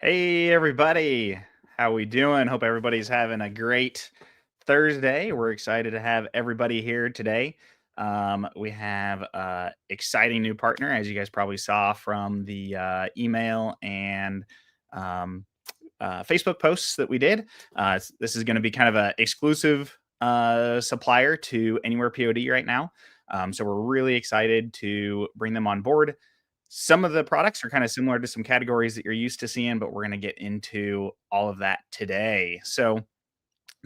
Hey everybody, how we doing? Hope everybody's having a great Thursday. We're excited to have everybody here today. We have a exciting new partner, as you guys probably saw from the email and um, Facebook posts that we did. This is going to be kind of an exclusive supplier to Anywhere POD right now. So we're really excited to bring them on board. Some of the products are kind of similar to some categories that you're used to seeing, but we're going to get into all of that today. So,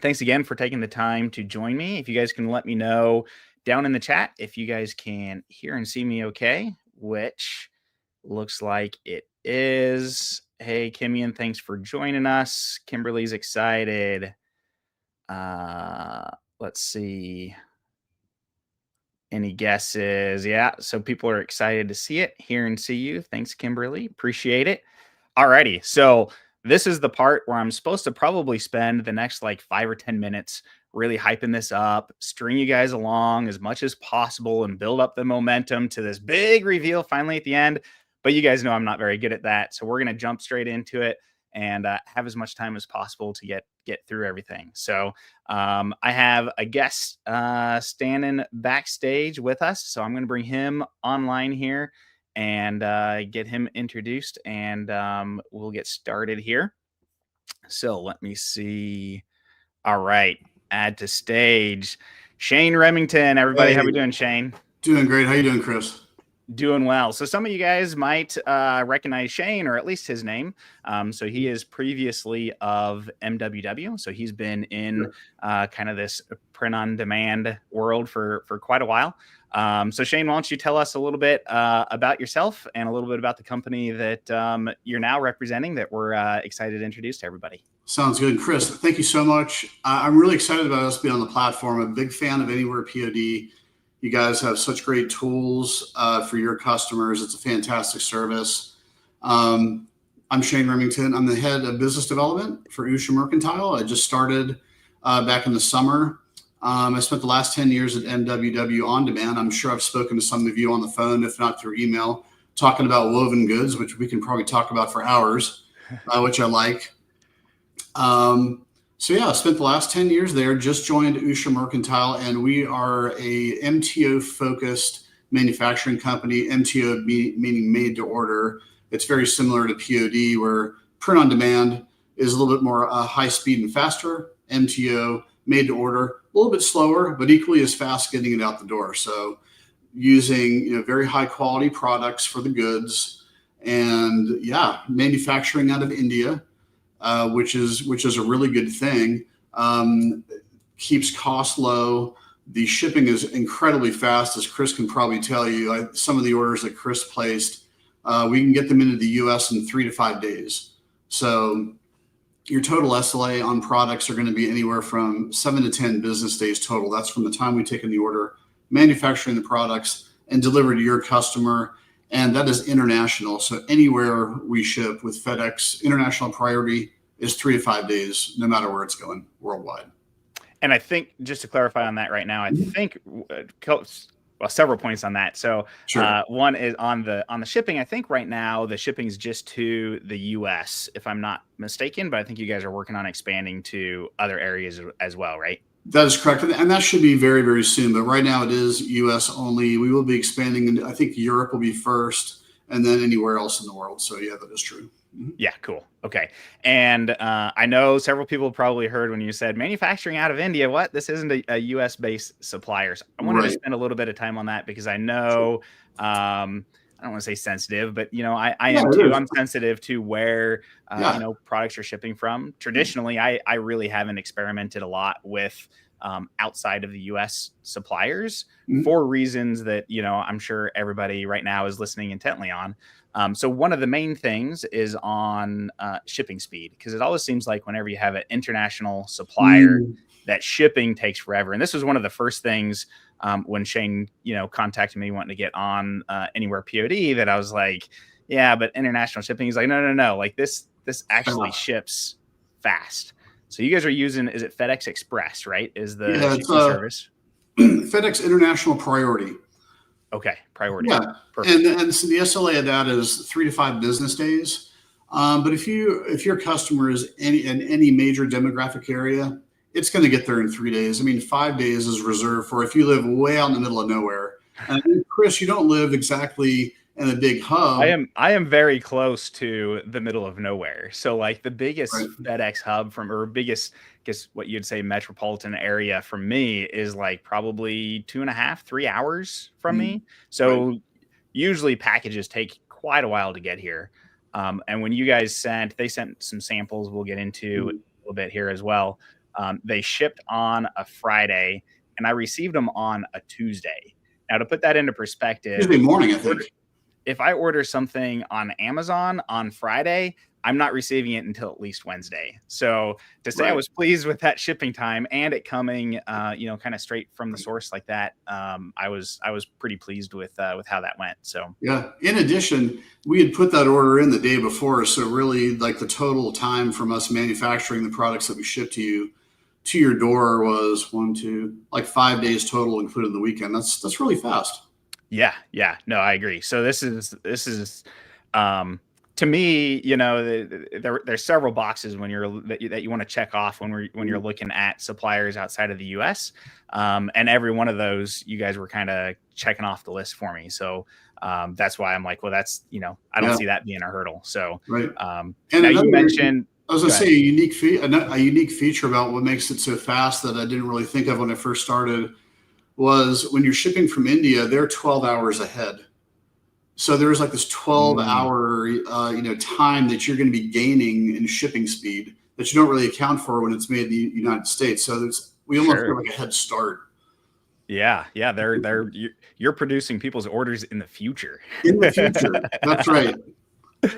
thanks again for taking the time to join me. If you guys can let me know down in the chat if you guys can hear and see me okay, which looks like it is. Hey, Kimian, thanks for joining us. Kimberly's excited. Let's see. Any guesses? Yeah. So people are excited to see it, hear and see you. Thanks, Kimberly. Appreciate it. Alrighty. So this is the part where I'm supposed to probably spend the next like 5 or 10 minutes really hyping this up, string you guys along as much as possible and build up the momentum to this big reveal finally at the end. But you guys know I'm not very good at that. So we're going to jump straight into it and have as much time as possible to get through everything. So I have a guest standing backstage with us, so I'm going to bring him online here and get him introduced, and we'll get started here. So let me see. All right, add to stage. Shane Remington, everybody. Hey, how we doing, Shane? doing great. How you doing, Chris? Doing well. So some of you guys might recognize Shane, or at least his name. So he is previously of MWW. So he's been in kind of this print-on-demand world for quite a while. So Shane, why don't you tell us a little bit about yourself and a little bit about the company that you're now representing that we're excited to introduce to everybody. Sounds good. Chris, thank you so much. I'm really excited about us being on the platform. I'm a big fan of Anywhere POD. You guys have such great tools for your customers. It's a fantastic service. I'm Shane Remington. I'm the head of business development for USHA Mercantile. I just started back in the summer. I spent the last 10 years at MWW On Demand. I'm sure I've spoken to some of you on the phone, if not through email, talking about woven goods, which we can probably talk about for hours, which I like. So yeah, I spent the last 10 years there, just joined USHA Mercantile, and we are a MTO focused manufacturing company. MTO meaning made to order. It's very similar to POD, where print on demand is a little bit more high speed and faster. MTO made to order, a little bit slower, but equally as fast getting it out the door. So using very high quality products for the goods, and yeah, manufacturing out of India. Which is a really good thing. Keeps costs low. The shipping is incredibly fast, as Chris can probably tell you. Some of the orders that Chris placed, we can get them into the U.S. in 3 to 5 days. So your total SLA on products are going to be anywhere from 7 to 10 business days total. That's from the time we take in the order, manufacturing the products, and deliver to your customer. And that is international. So anywhere we ship with FedEx, international priority is 3 to 5 days, no matter where it's going worldwide. And I think, just to clarify on that right now, I think several points on that. So Sure. one is on the shipping. I think right now the shipping is just to the US, if I'm not mistaken, but I think you guys are working on expanding to other areas as well, right? That is correct. And that should be very, very soon. But right now it is US only. We will be expanding. I think Europe will be first, and then anywhere else in the world. So yeah, that is true. Yeah, cool. Okay. And I know several people probably heard when you said manufacturing out of India. What? This isn't a US based suppliers. I wanted to spend a little bit of time on that because I know, I don't want to say sensitive, but I am too. I'm sensitive to where, products are shipping from. Traditionally, I really haven't experimented a lot with outside of the US suppliers for reasons that, I'm sure everybody right now is listening intently on. So one of the main things is on shipping speed, because it always seems like whenever you have an international supplier, that shipping takes forever. And this was one of the first things when Shane, contacted me wanting to get on Anywhere POD, that I was like, yeah, but international shipping. He's like, no. Like this actually ships fast. So you guys are using, is it FedEx Express, right? Is the shipping service? FedEx International Priority. Okay, priority. Yeah, and so the SLA of that is 3 to 5 business days. But if your customer is in any major demographic area, it's going to get there in 3 days. I mean, 5 days is reserved for if you live way out in the middle of nowhere. And Chris, you don't live exactly in a big hub. I am very close to the middle of nowhere. So like the Right. biggest FedEx hub or biggest, I guess what you'd say metropolitan area from me is like probably 2.5, 3 hours from Mm, me. right. So usually packages take quite a while to get here. And when you guys they sent some samples we'll get into Mm. a little bit here as well. They shipped on a Friday and I received them on a Tuesday. Now to put that into perspective, Tuesday morning, I think. if I order something on Amazon on Friday, I'm not receiving it until at least Wednesday. So to say I Right. was pleased with that shipping time and it coming, kind of straight from the Right. source like that, I was pretty pleased with how that went. So Yeah. In addition, we had put that order in the day before, so really, like the total time from us manufacturing the products that we ship to you to your door was one, two, like 5 days total, including the weekend. That's really fast. yeah, yeah, no, I agree. So this is to me, there's several boxes when that you want to check off when you're Mhm. looking at suppliers outside of the U.S. And every one of those you guys were kind of checking off the list for me. So that's why I'm like, well, that's I don't Yeah. see that being a hurdle. So Right. And now you another, mentioned, I was going go to say ahead. a unique feature about what makes it so fast that I didn't really think of when I first started was when you're shipping from India, they're 12 hours ahead. So there's like this 12 Mm, hour, time that you're going to be gaining in shipping speed that you don't really account for when it's made in the United States. So we almost get sure. like a head start Yeah, yeah, you're producing people's orders in the future. in the future. That's right.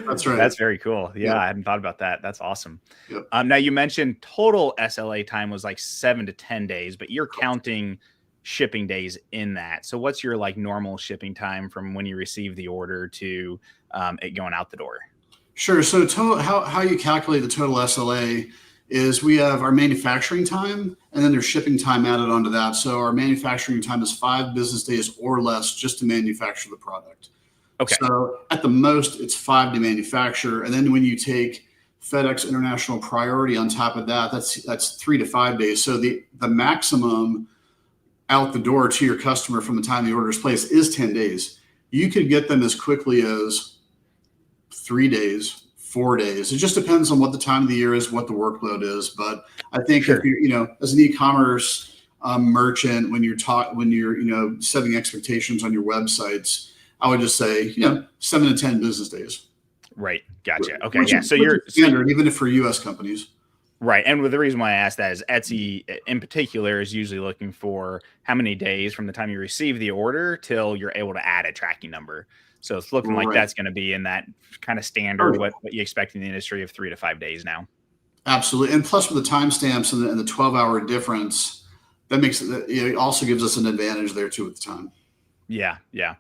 That's right. That's very cool. Yeah, Yep. I hadn't thought about that. That's awesome. Yep. Now you mentioned total SLA time was like 7 to 10 days, but you're counting shipping days in that. So what's your like normal shipping time from when you receive the order to it going out the door? Sure. So how you calculate the total SLA is we have our manufacturing time and then there's shipping time added onto that. So our manufacturing time is 5 business days or less just to manufacture the product. Okay, So at the most, it's 5 to manufacture, and then when you take FedEx International Priority on top of that, that's 3 to 5 days. So the maximum out the door to your customer from the time the order is placed is 10 days. You could get them as quickly as 3 days, 4 days. It just depends on what the time of the year is, what the workload is. But I think if sure. you're, as an e-commerce merchant, when you're setting expectations on your websites, I would just say, 7 to 10 business days, Right. Gotcha. Okay. which Yeah. is, which is So standard, even if for U.S. companies. right. And the reason why I asked that is Etsy in particular is usually looking for how many days from the time you receive the order till you're able to add a tracking number. So it's looking like Right. that's going to be in that kind of Oh, standard, yeah. what you expect in the industry of 3 to 5 days now. Absolutely. And plus, with the timestamps and the 12-hour difference, that makes it also gives us an advantage there too at the time. Yeah, yeah.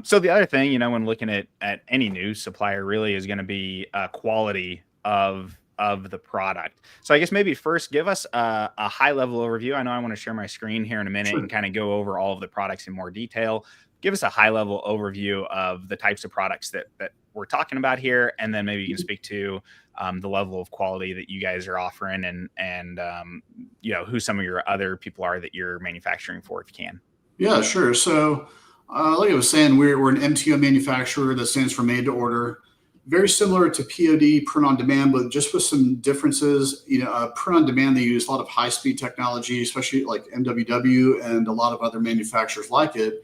So the other thing, when looking at any new supplier, really is going to be quality of the product. So I guess maybe first give us a high level overview. I know I want to share my screen here in a minute and Sure. kind of go over all of the products in more detail. Give us a high level overview of the types of products that we're talking about here, and then maybe you can speak to the level of quality that you guys are offering, and who some of your other people are that you're manufacturing for, if you can. Yeah, sure. So, like I was saying, we're an MTO manufacturer that stands for made to order. Very similar to POD, print on demand, but just with some differences. Print on demand, they use a lot of high speed technology, especially like MWW and a lot of other manufacturers like it.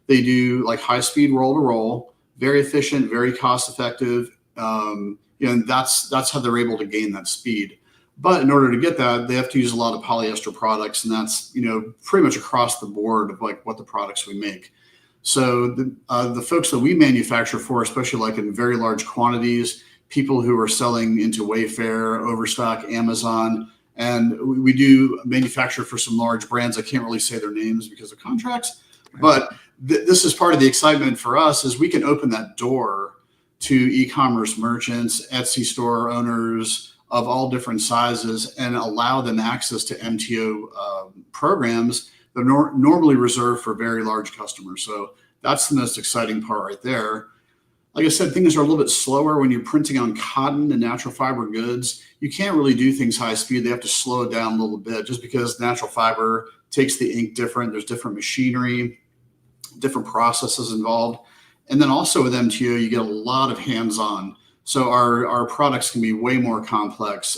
They do like high speed roll to roll, very efficient, very cost effective. And that's how they're able to gain that speed. But in order to get that, they have to use a lot of polyester products, and that's pretty much across the board of like what the products we make. So the folks that we manufacture for, especially like in very large quantities, people who are selling into Wayfair, Overstock, Amazon, and we do manufacture for some large brands. I can't really say their names because of contracts, but this is part of the excitement for us is we can open that door to e-commerce merchants, Etsy store owners of all different sizes, and allow them access to MTO programs that are normally reserved for very large customers. So that's the most exciting part right there. like I said, things are a little bit slower when you're printing on cotton and natural fiber goods. You can't really do things high speed. They have to slow it down a little bit just because natural fiber takes the ink different. There's different machinery, different processes involved. And then also with MTO, you get a lot of hands-on. So our products can be way more complex.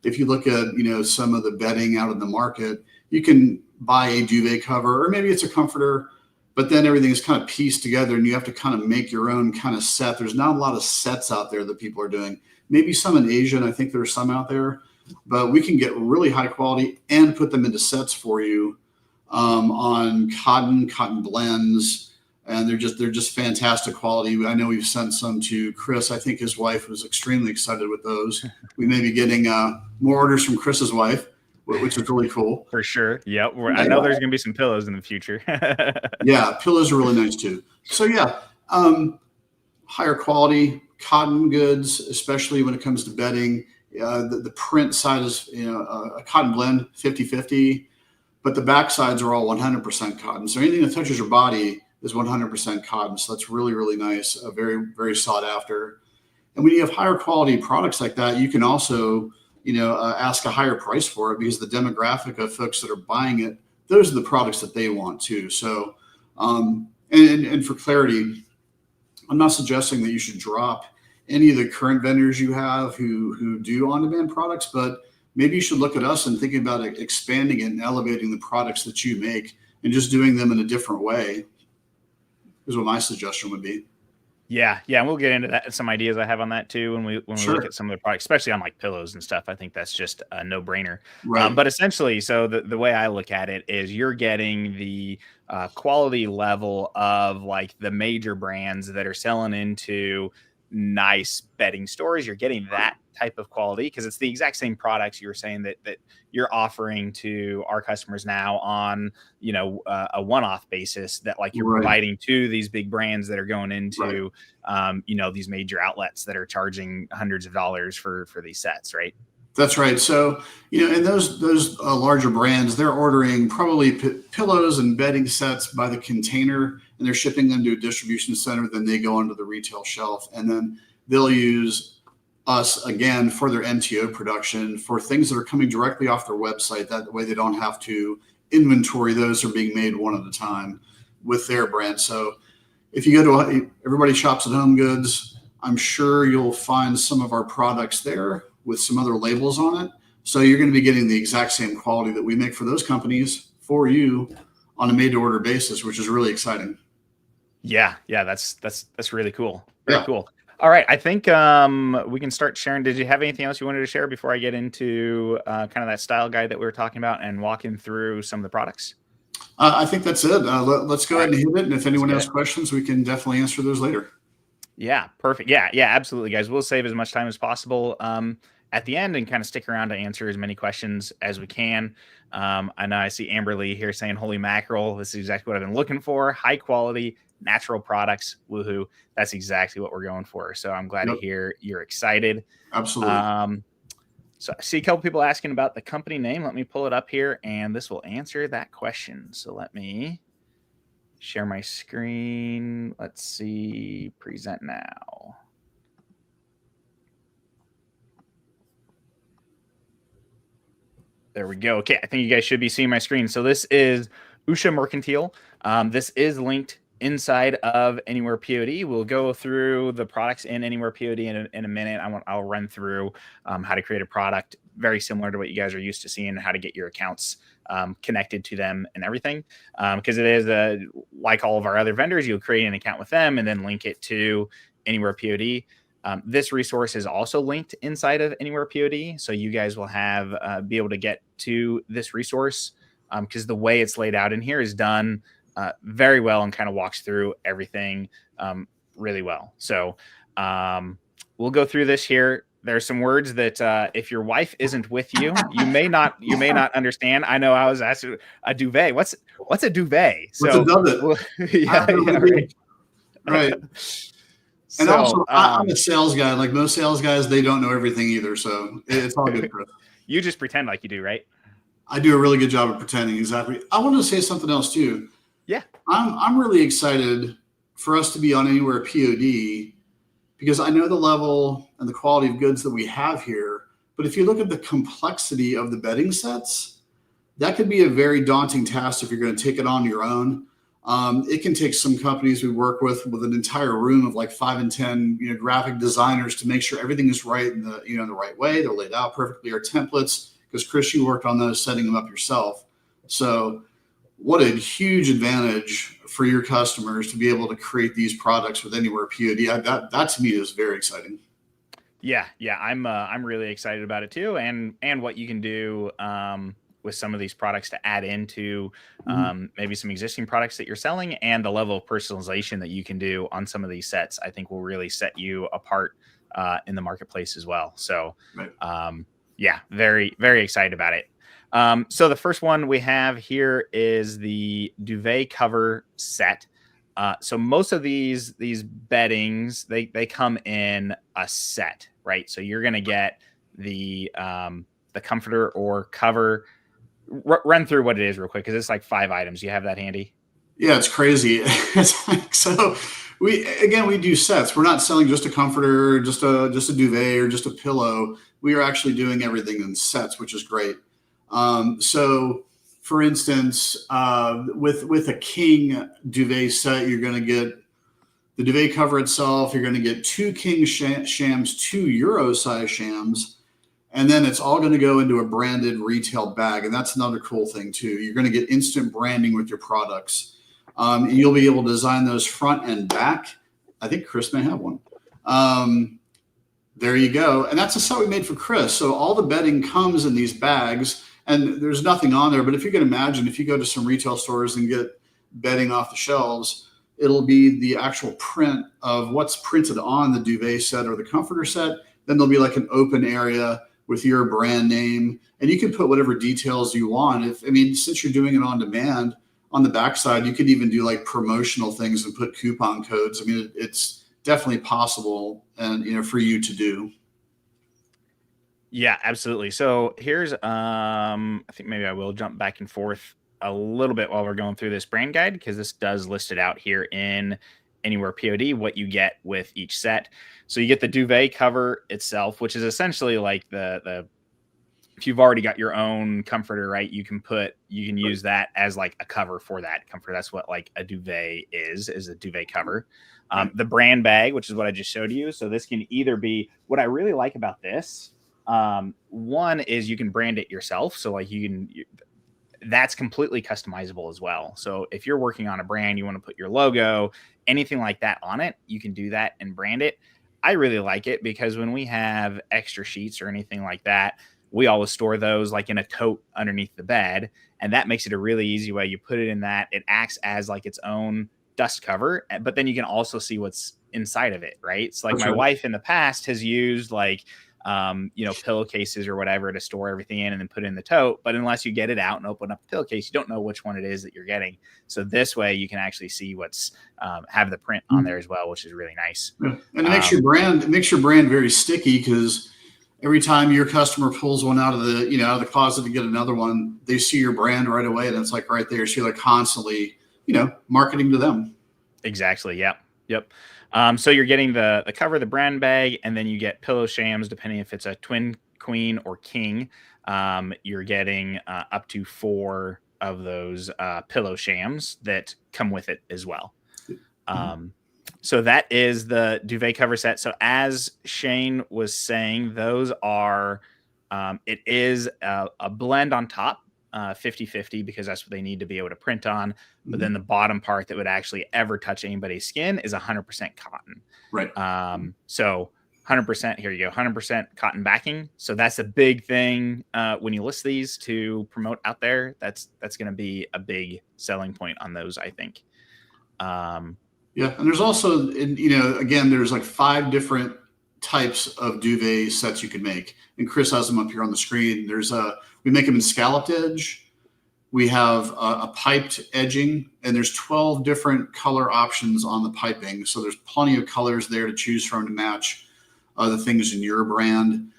If you look at, some of the bedding out in the market, you can buy a duvet cover, or maybe it's a comforter, but then everything is kind of pieced together and you have to kind of make your own kind of set. There's not a lot of sets out there that people are doing. Maybe some in Asia, and I think there's some out there, but we can get really high quality and put them into sets for you on cotton blends. And they're just fantastic quality. I know we've sent some to Chris. I think his wife was extremely excited with those. We may be getting more orders from Chris's wife, which is really cool. For sure. Yep. I know there's going to be some pillows in the future. Yeah, pillows are really nice too. So yeah, higher quality cotton goods, especially when it comes to bedding. The print side is a cotton blend, 50-50, but the back sides are all 100% cotton. So anything that touches your body is 100% cotton. So that's really, really nice, very, very sought after. And when you have higher quality products like that, you can also, ask a higher price for it because the demographic of folks that are buying it, those are the products that they want too. So, and for clarity, I'm not suggesting that you should drop any of the current vendors you have who do on-demand products, but maybe you should look at us and thinking about expanding and elevating the products that you make and just doing them in a different way is what my suggestion would be. Yeah. And we'll get into that. Some ideas I have on that too when we look at some of the products, especially on like pillows and stuff. I think that's just a no-brainer. Right. But essentially, so the way I look at it is you're getting the quality level of like the major brands that are selling into nice bedding stores. You're getting that type of quality because it's the exact same products you were saying that you're offering to our customers now on a one-off basis that like you're providing to these big brands that are going into these major outlets that are charging hundreds of dollars for these sets, right? That's right. So and those larger brands, they're ordering probably pillows and bedding sets by the container, and they're shipping them to a distribution center. Then they go onto the retail shelf, and then they'll use us again for their MTO production for things that are coming directly off their website. That way they don't have to inventory those. Are being made one at a time with their brand. So if you go to Everybody Shops at Home Goods, I'm sure you'll find some of our products there with some other labels on it. So you're going to be getting the exact same quality that we make for those companies for you on a made to order basis, which is really exciting. Yeah. That's really cool. Very cool. All right. I think we can start sharing. Did you have anything else you wanted to share before I get into kind of that style guide that we were talking about and walking through some of the products? I think that's it. Let's go ahead and hit it. And if anyone has questions, we can definitely answer those later. Yeah, perfect. Yeah, absolutely, guys. We'll save as much time as possible at the end and kind of stick around to answer as many questions as we can. I know I see Amber Lee here saying, holy mackerel, this is exactly what I've been looking for. High quality, natural products. Woohoo. That's exactly what we're going for. So I'm glad to hear you're excited. Absolutely. So I see a couple people asking about the company name. Let me pull it up here and this will answer that question. So let me share my screen. Let's see. Present now. There we go. Okay. I think you guys should be seeing my screen. So this is USHA Mercantile. This is linked inside of Anywhere POD. We'll go through the products in Anywhere POD in a minute. I'll run through how to create a product very similar to what you guys are used to seeing, how to get your accounts connected to them and everything. Because it is like all of our other vendors, you'll create an account with them and then link it to Anywhere POD. This resource is also linked inside of Anywhere POD. So you guys will have be able to get to this resource because the way it's laid out in here is done very well and kind of walks through everything really well. So we'll go through this here. There's some words that if your wife isn't with you, you may not understand. I know I was asked a duvet. What's a duvet? So right. And so, also, I'm a sales guy. Like most sales guys, they don't know everything either. So it's all good. You just pretend like you do, right? I do a really good job of pretending. Exactly. I wanted to say something else too. Yeah. I'm really excited for us to be on Anywhere POD, because I know the level and the quality of goods that we have here. But if you look at the complexity of the bedding sets, that could be a very daunting task if you're going to take it on your own. It can take some companies we work with an entire room of like 5 and 10, graphic designers to make sure everything is right in the, in the right way. They're laid out perfectly. Our templates, because Chris, you worked on those, setting them up yourself. So what a huge advantage for your customers to be able to create these products with Anywhere POD. That to me is very exciting. Yeah, I'm really excited about it too, and what you can do with some of these products to add into maybe some existing products that you're selling, and the level of personalization that you can do on some of these sets, I think will really set you apart in the marketplace as well. So, yeah, very, very excited about it. So the first one we have here is the duvet cover set. So most of these beddings, they come in a set, right? So you're going to get the comforter or cover. Run through what it is real quick, because it's like 5 items. You have that handy? Yeah, it's crazy. So we do sets. We're not selling just a comforter, just a duvet, or just a pillow. We are actually doing everything in sets, which is great. So for instance, with a king duvet set, you're going to get the duvet cover itself. You're going to get 2 king shams, 2 Euro size shams, and then it's all going to go into a branded retail bag. And that's another cool thing too. You're going to get instant branding with your products. And you'll be able to design those front and back. I think Chris may have one. There you go. And that's a set we made for Chris. So all the bedding comes in these bags, and there's nothing on there. But if you can imagine, if you go to some retail stores and get bedding off the shelves, it'll be the actual print of what's printed on the duvet set or the comforter set. Then there'll be like an open area with your brand name, and you can put whatever details you want. Since you're doing it on demand, on the backside, you could even do like promotional things and put coupon codes. It's definitely possible, and for you to do. Yeah, absolutely. So here's I think maybe I will jump back and forth a little bit while we're going through this brand guide, because this does list it out here in Anywhere POD, what you get with each set. So you get the duvet cover itself, which is essentially like the if you've already got your own comforter, right, you can use that as like a cover for that comforter. That's what like a duvet is a duvet cover. The brand bag, which is what I just showed you. So this can either be, what I really like about this, one is you can brand it yourself. So like that's completely customizable as well. So if you're working on a brand, you want to put your logo, anything like that on it, you can do that and brand it. I really like it because when we have extra sheets or anything like that, we always store those like in a tote underneath the bed. And that makes it a really easy way. You put it in that, it acts as like its own dust cover, but then you can also see what's inside of it, right? It's like my wife in the past has used like, pillowcases or whatever to store everything in and then put it in the tote. But unless you get it out and open up the pillowcase, you don't know which one it is that you're getting. So this way you can actually see what's have the print on there as well, which is really nice. Yeah. And it makes your brand very sticky, because every time your customer pulls one out of the closet to get another one, they see your brand right away, and it's like right there. So you're like constantly, marketing to them. Exactly. Yep. So you're getting the cover, the brand bag, and then you get pillow shams, depending if it's a twin, queen, or king. You're getting up to 4 of those pillow shams that come with it as well. So that is the duvet cover set. So as Shane was saying, those are, it is a blend on top, 50-50, because that's what they need to be able to print on. But then the bottom part that would actually ever touch anybody's skin is 100% cotton. Right. So 100%, here you go, 100% cotton backing. So that's a big thing when you list these to promote out there. That's going to be a big selling point on those, I think. Yeah, and there's also, again, there's like 5 different types of duvet sets you can make, and Chris has them up here on the screen. We make them in scalloped edge. We have a piped edging, and there's 12 different color options on the piping. So there's plenty of colors there to choose from to match the things in your brand.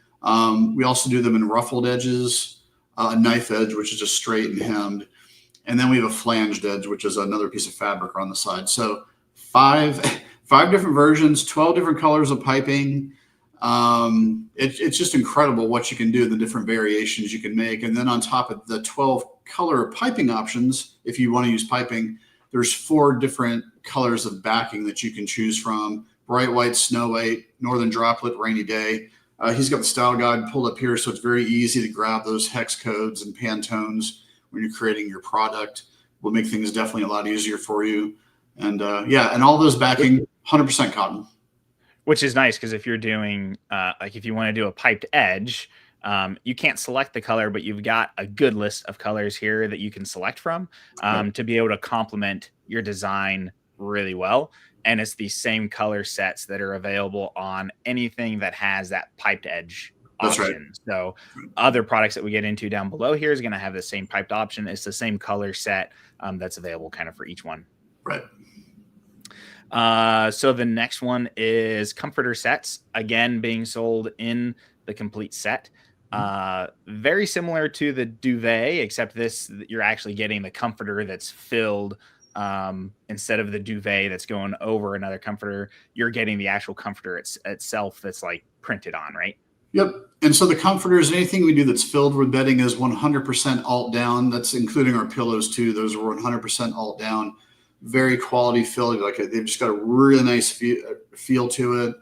We also do them in ruffled edges, a knife edge, which is just straight and hemmed. And then we have a flanged edge, which is another piece of fabric on the side. So five five different versions, 12 different colors of piping. It's just incredible what you can do, the different variations you can make. And then on top of the 12 color piping options, if you want to use piping, there's 4 different colors of backing that you can choose from: bright white, snow white, northern droplet, rainy day. He's got the style guide pulled up here, so it's very easy to grab those hex codes and Pantones when you're creating your product. Will make things definitely a lot easier for you. And yeah, and all those backing, 100% cotton. Which is nice because if you're doing like if you want to do a piped edge, you can't select the color, but you've got a good list of colors here that you can select from Right. to be able to complement your design really well. And it's the same color sets that are available on anything that has that piped edge That's right. option. So other products that we get into down below here is going to have the same piped option. It's the same color set that's available kind of for each one. Right. So the next one is comforter sets, again being sold in the complete set. Very similar to the duvet, except this you're actually getting the comforter that's filled instead of the duvet that's going over another comforter. You're getting the actual comforter itself that's like printed on, right? Yep. And so the comforters, anything we do that's filled with bedding is 100% alt down. That's including our pillows too. Those are 100% alt down. Very quality fill. Like they've just got a really nice feel to it.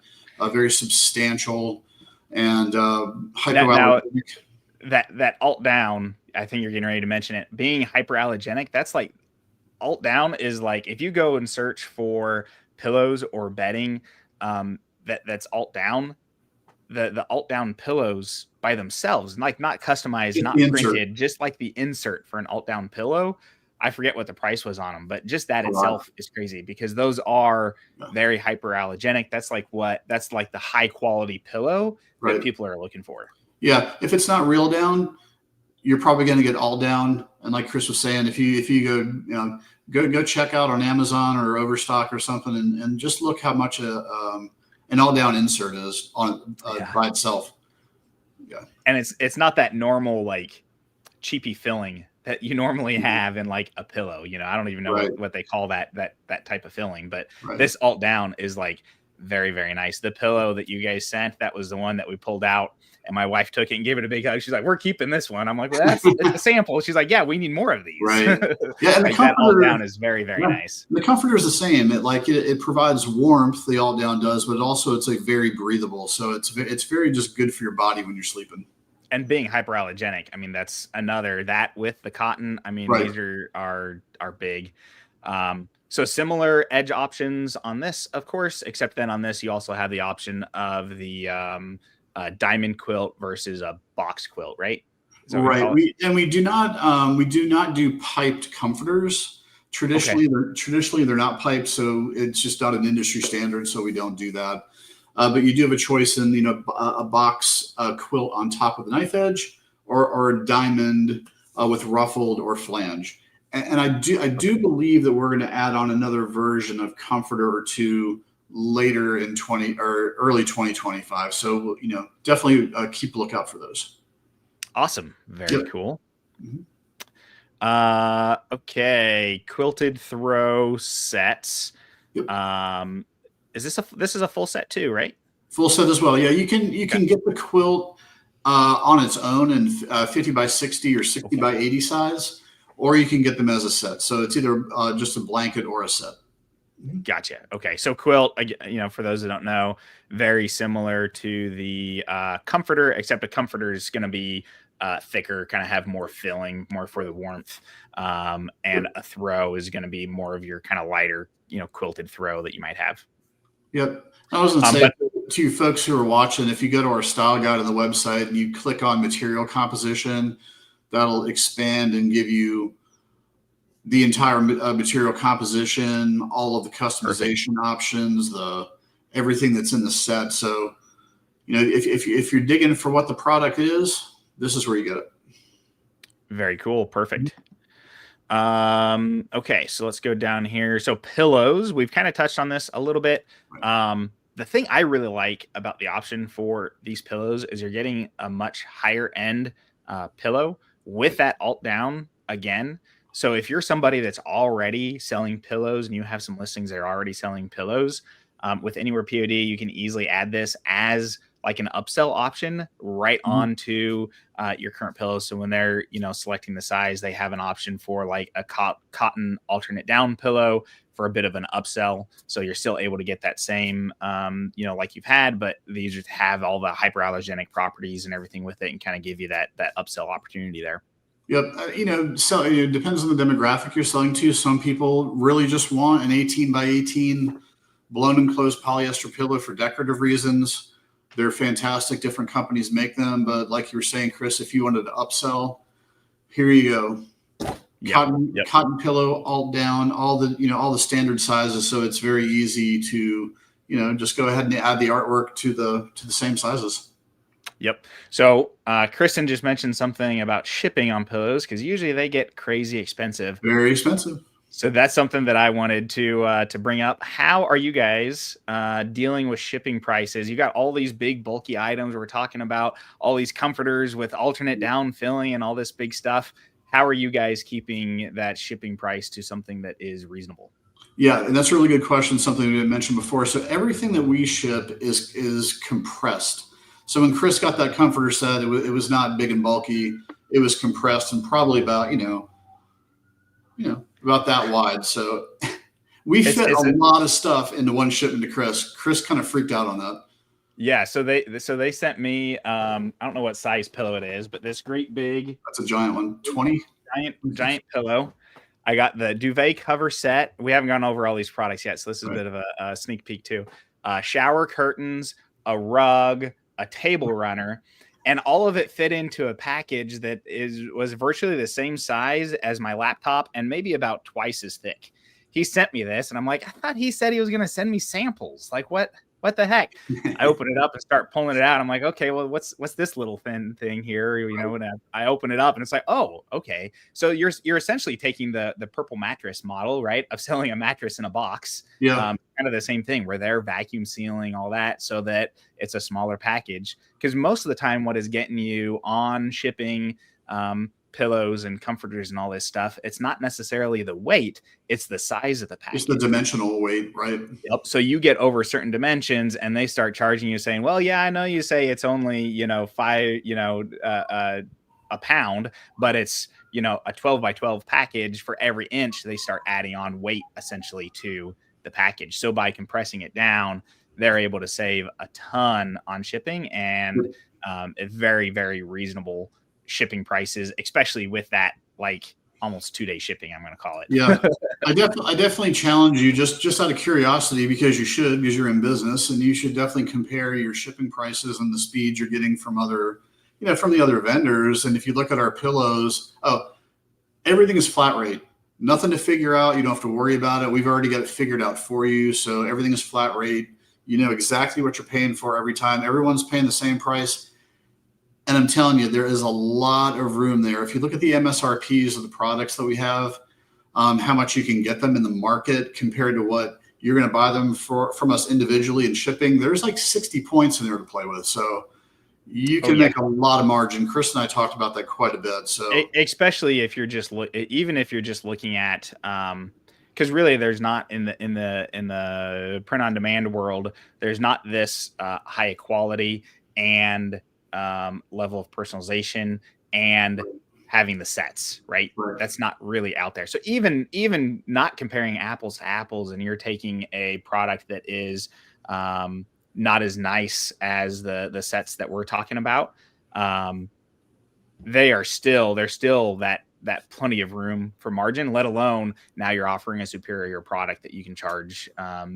Very substantial and hypoallergenic. That alt down, I think you're getting ready to mention it. Being hyperallergenic, that's like alt down is like if you go and search for pillows or bedding that's alt down, the alt down pillows by themselves, like not customized, not printed, just like the insert for an alt down pillow. I forget what the price was on them, but just that itself is crazy because those are very hyperallergenic. That's like the high quality pillow that people are looking for. Yeah. If it's not real down, you're probably going to get all down. And like Chris was saying, if you go check out on Amazon or Overstock or something and just look how much an all down insert is on by itself. Yeah. And it's not that normal, like cheapy filling that you normally have in like a pillow. I don't even know what they call that type of filling, but this alt down is like very, very nice. The pillow that you guys sent, that was the one that we pulled out and my wife took it and gave it a big hug. She's like, "We're keeping this one." I'm like, "Well, it's a sample." She's like, "Yeah, we need more of these." Right. Yeah. And like that alt down is very, very nice. The comforter is the same. It provides warmth. The alt down does, but also it's like very breathable. So it's very just good for your body when you're sleeping. And being hyperallergenic, I mean, that's another that with the cotton. I mean, these are big. So similar edge options on this, of course, except then on this, you also have the option of the diamond quilt versus a box quilt, right? Right. We do not do piped comforters. Traditionally, they're not piped, so it's just not an industry standard, so we don't do that. But you do have a choice in a box quilt on top of the knife edge, or a diamond with ruffled or flange. And I do believe that we're going to add on another version of comforter or two later in early 2025. So definitely keep a lookout for those. Awesome. Very cool. Okay. Quilted throw sets. Yep. This is a full set too, right? Full set as well. Yeah. You can get the quilt on its own in 50 by 60 or 60 by 80 size, or you can get them as a set. So it's either just a blanket or a set. Gotcha. Okay. So quilt, for those that don't know, very similar to the comforter, except a comforter is going to be thicker, kind of have more filling, more for the warmth. And a throw is going to be more of your kind of lighter, quilted throw that you might have. Yep. I was going to say to you folks who are watching, if you go to our style guide on the website and you click on material composition, that'll expand and give you the entire material composition, all of the customization options, everything that's in the set. So, if you're digging for what the product is, this is where you get it. Very cool. Perfect. Okay, so let's go down here. So pillows, we've kind of touched on this a little bit. The thing I really like about the option for these pillows is you're getting a much higher end pillow with that alt down again. So if you're somebody that's already selling pillows and you have some listings that are already selling pillows, with Anywhere POD, you can easily add this as like an upsell option right Mhm. onto your current pillows. So when they're, selecting the size, they have an option for like a cotton alternate down pillow for a bit of an upsell. So you're still able to get that same, like you've had, but these just have all the hyperallergenic properties and everything with it, and kind of give you that upsell opportunity there. Yep. So it depends on the demographic you're selling to. Some people really just want an 18 by 18 blown and closed polyester pillow for decorative reasons. They're fantastic. Different companies make them. But like you were saying, Chris, if you wanted to upsell, here you go. Yep. Cotton pillow, alt down, all the standard sizes. So it's very easy to, just go ahead and add the artwork to the same sizes. Yep. So Kristen just mentioned something about shipping on pillows, because usually they get crazy expensive. Very expensive. So that's something that I wanted to bring up. How are you guys dealing with shipping prices? You got all these big bulky items. We're talking about all these comforters with alternate down filling and all this big stuff. How are you guys keeping that shipping price to something that is reasonable? Yeah, and that's a really good question. Something we didn't mention before. So everything that we ship is compressed. So when Chris got that comforter set, it was not big and bulky. It was compressed and probably about about that wide. So we It's fit a it's a lot of stuff into one shipment to Chris. Chris kind of freaked out on that. Yeah, so they sent me I don't know what size pillow it is, but this great big That's a giant one. 20. giant pillow. I got the duvet cover set. We haven't gone over all these products yet, so this is a Right. bit of a sneak peek too. Shower curtains, a rug, a table runner, and all of it fit into a package that was virtually the same size as my laptop and maybe about twice as thick. He sent me this, and I'm like, I thought he said he was going to send me samples. Like, what? What the heck? I open it up and start pulling it out. I'm like, okay, well, what's this little thin thing here? And I open it up and it's like, oh, okay. So you're essentially taking the purple mattress model, right, of selling a mattress in a box. Yeah. Kind of the same thing where they're vacuum sealing all that so that it's a smaller package. Because most of the time, what is getting you on shipping pillows and comforters and all this stuff, it's not necessarily the weight, it's the size of the Just the package. dimensional weight, right? Yep. So you get over certain dimensions and they start charging you, saying, well, yeah, I know you say it's only, a pound, but it's, a 12 by 12 package. For every inch, they start adding on weight essentially to the package. So by compressing it down, they're able to save a ton on shipping and a very, very reasonable shipping prices, especially with that, like, almost 2-day shipping, I'm going to call it. Yeah. I definitely challenge you just out of curiosity, because you're in business, and you should definitely compare your shipping prices and the speed you're getting from from the other vendors. And if you look at our pillows, everything is flat rate, nothing to figure out. You don't have to worry about it. We've already got it figured out for you. So everything is flat rate. You know exactly what you're paying for every time. Everyone's paying the same price. And I'm telling you, there is a lot of room there. If you look at the MSRPs of the products that we have, how much you can get them in the market compared to what you're going to buy them from us individually in shipping, there's like 60 points in there to play with. So you can make a lot of margin. Chris and I talked about that quite a bit. So especially if you're just even if you're just looking at because really there's not in the print on demand world, there's not this high quality and level of personalization and having the sets, right? That's not really out there. So even not comparing apples to apples, and you're taking a product that is not as nice as the sets that we're talking about, there's still that plenty of room for margin, let alone now you're offering a superior product that you can charge a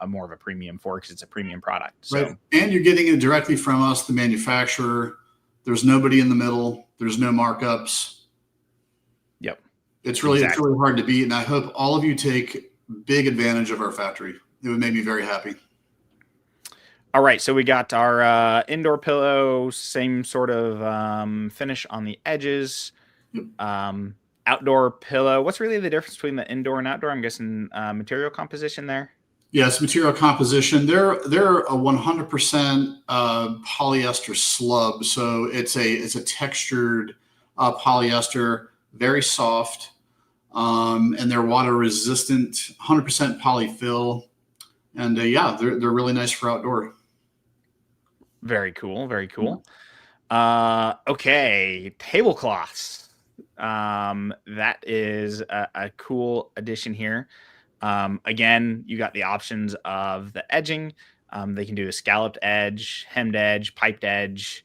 more of a premium for, because it's a premium product. So right. And you're getting it directly from us, the manufacturer. There's nobody in the middle. There's no markups. Yep. It's really hard to beat. And I hope all of you take big advantage of our factory. It would make me very happy. All right, so we got our indoor pillow, same sort of finish on the edges. Outdoor pillow, what's really the difference between the indoor and outdoor? I'm guessing material composition there. Yes, material composition. They're a 100% polyester slub, so it's a textured polyester, very soft. And they're water resistant, 100% polyfill. And yeah, they're really nice for outdoor. Very cool. Very cool. Okay, tablecloths. That is a cool addition here. Again, you got the options of the edging. They can do a scalloped edge, hemmed edge, piped edge.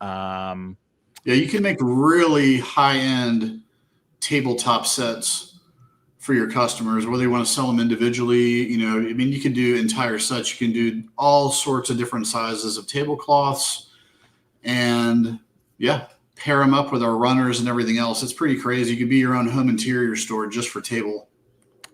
Um, Yeah, you can make really high-end tabletop sets for your customers, whether you want to sell them individually. You know, I mean, you can do entire sets. You can do all sorts of different sizes of tablecloths, and yeah, pair them up with our runners and everything else. It's pretty crazy. You could be your own home interior store just for table.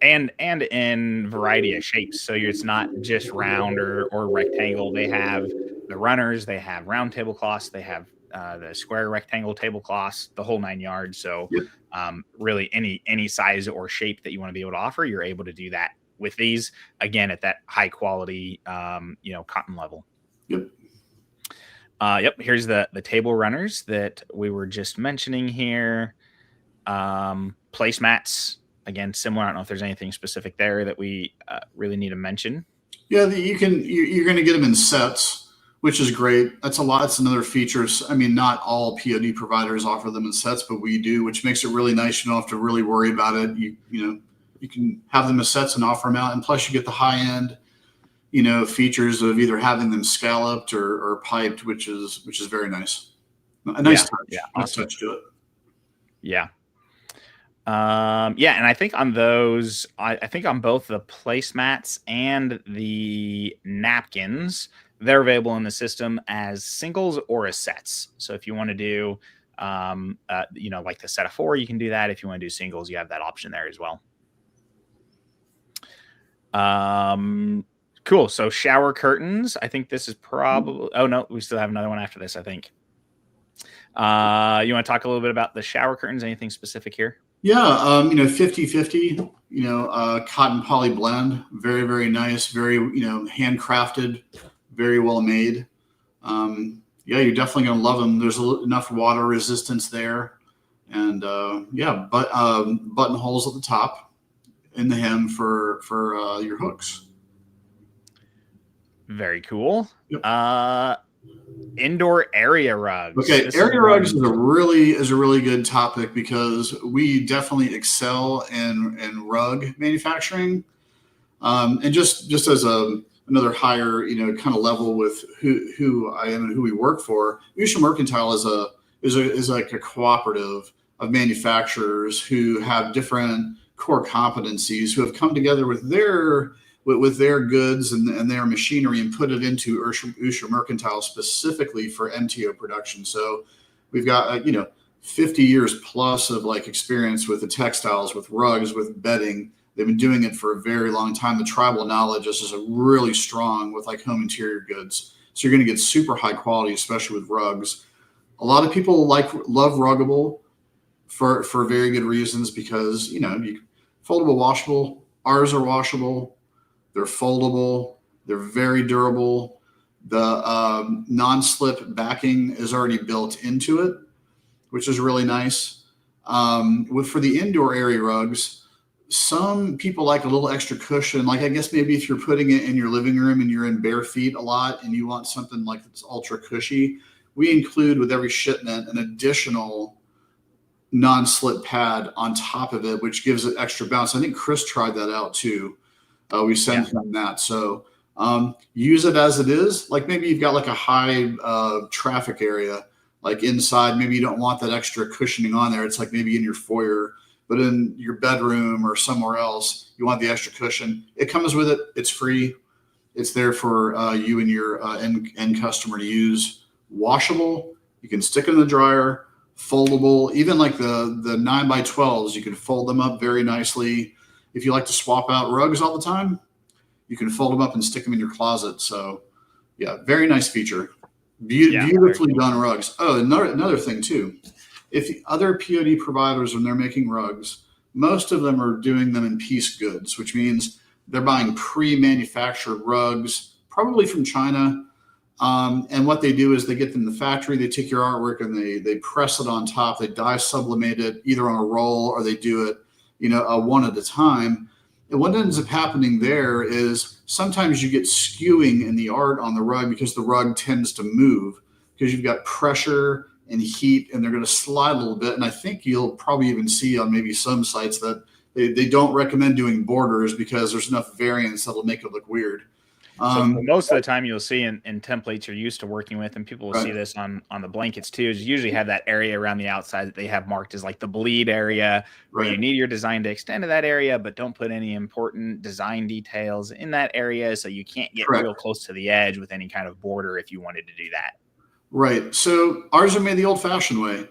and in variety of shapes. So it's not just round or rectangle. They have the runners, they have round tablecloths, they have the square rectangle tablecloths, the whole 9 yards. So Yep. really any size or shape that you want to be able to offer, you're able to do that with these, again, at that high quality cotton level. Yep. Yep. Here's the table runners that we were just mentioning here. Placemats, again, similar. I don't know if there's anything specific there that we really need to mention. Yeah, you're going to get them in sets, which is great. That's a lot. It's another feature. I mean, not all POD providers offer them in sets, but we do, which makes it really nice. You don't have to really worry about it. You can have them as sets and offer them out, and plus you get the high end, features of either having them scalloped or piped, which is very nice. A nice touch. Yeah, nice awesome. touch to it. Yeah. And I think on those, I think on both the placemats and the napkins, they're available in the system as singles or as sets. So if you want to do, like the set of 4, you can do that. If you want to do singles, you have that option there as well. Cool. So shower curtains. I think this is probably. Oh no, we still have another one after this, I think. You want to talk a little bit about the shower curtains? Anything specific here? Yeah, 50/50, cotton poly blend, very, very nice, very, handcrafted, very well made. Yeah, you're definitely going to love them. There's enough water resistance there. And buttonholes at the top in the hem for your hooks. Very cool. Yep. Indoor area rugs. Okay, area rugs is a really good topic because we definitely excel in rug manufacturing, and just as another higher kind of level with who I am and who we work for. USHA Mercantile is like a cooperative of manufacturers who have different core competencies who have come together with their goods and their machinery and put it into USHA Mercantile specifically for MTO production. So we've got 50 years plus of experience with the textiles, with rugs, with bedding. They've been doing it for a very long time. The tribal knowledge is just really strong with home interior goods. So you're going to get super high quality, especially with rugs. A lot of people love Ruggable for very good reasons because foldable, washable. Ours are washable. They're foldable. They're very durable. The non-slip backing is already built into it, which is really nice. For the indoor area rugs, some people like a little extra cushion. I guess maybe if you're putting it in your living room and you're in bare feet a lot and you want something that's ultra cushy, we include with every shipment an additional non-slip pad on top of it, which gives it extra bounce. I think Chris tried that out too. We send him that. So use it as it is. Maybe you've got a high traffic area, inside, maybe you don't want that extra cushioning on there. It's maybe in your foyer, but in your bedroom or somewhere else, you want the extra cushion. It comes with it. It's free. It's there for you and your end customer to use. Washable. You can stick it in the dryer. Foldable. Even the 9x12s, you can fold them up very nicely. If you like to swap out rugs all the time, you can fold them up and stick them in your closet. So, yeah, very nice feature. Beautifully done rugs. Oh, another thing too. If other POD providers, when they're making rugs, most of them are doing them in piece goods, which means they're buying pre-manufactured rugs, probably from China. And what they do is they get them in the factory, they take your artwork and they press it on top, they dye sublimate it either on a roll or they do it one at a time. And what ends up happening there is sometimes you get skewing in the art on the rug because the rug tends to move because you've got pressure and heat, and they're going to slide a little bit. And I think you'll probably even see on maybe some sites that they don't recommend doing borders because there's enough variance that'll make it look weird. So most of the time you'll see in templates you're used to working with, and people will Right. see this on the blankets too, is you usually have that area around the outside that they have marked as like the bleed area, where you Right. need your design to extend to that area, but don't put any important design details in that area, so you can't get Correct. real close to the edge with any kind of border if you wanted to do that. Right. So ours are made the old-fashioned way.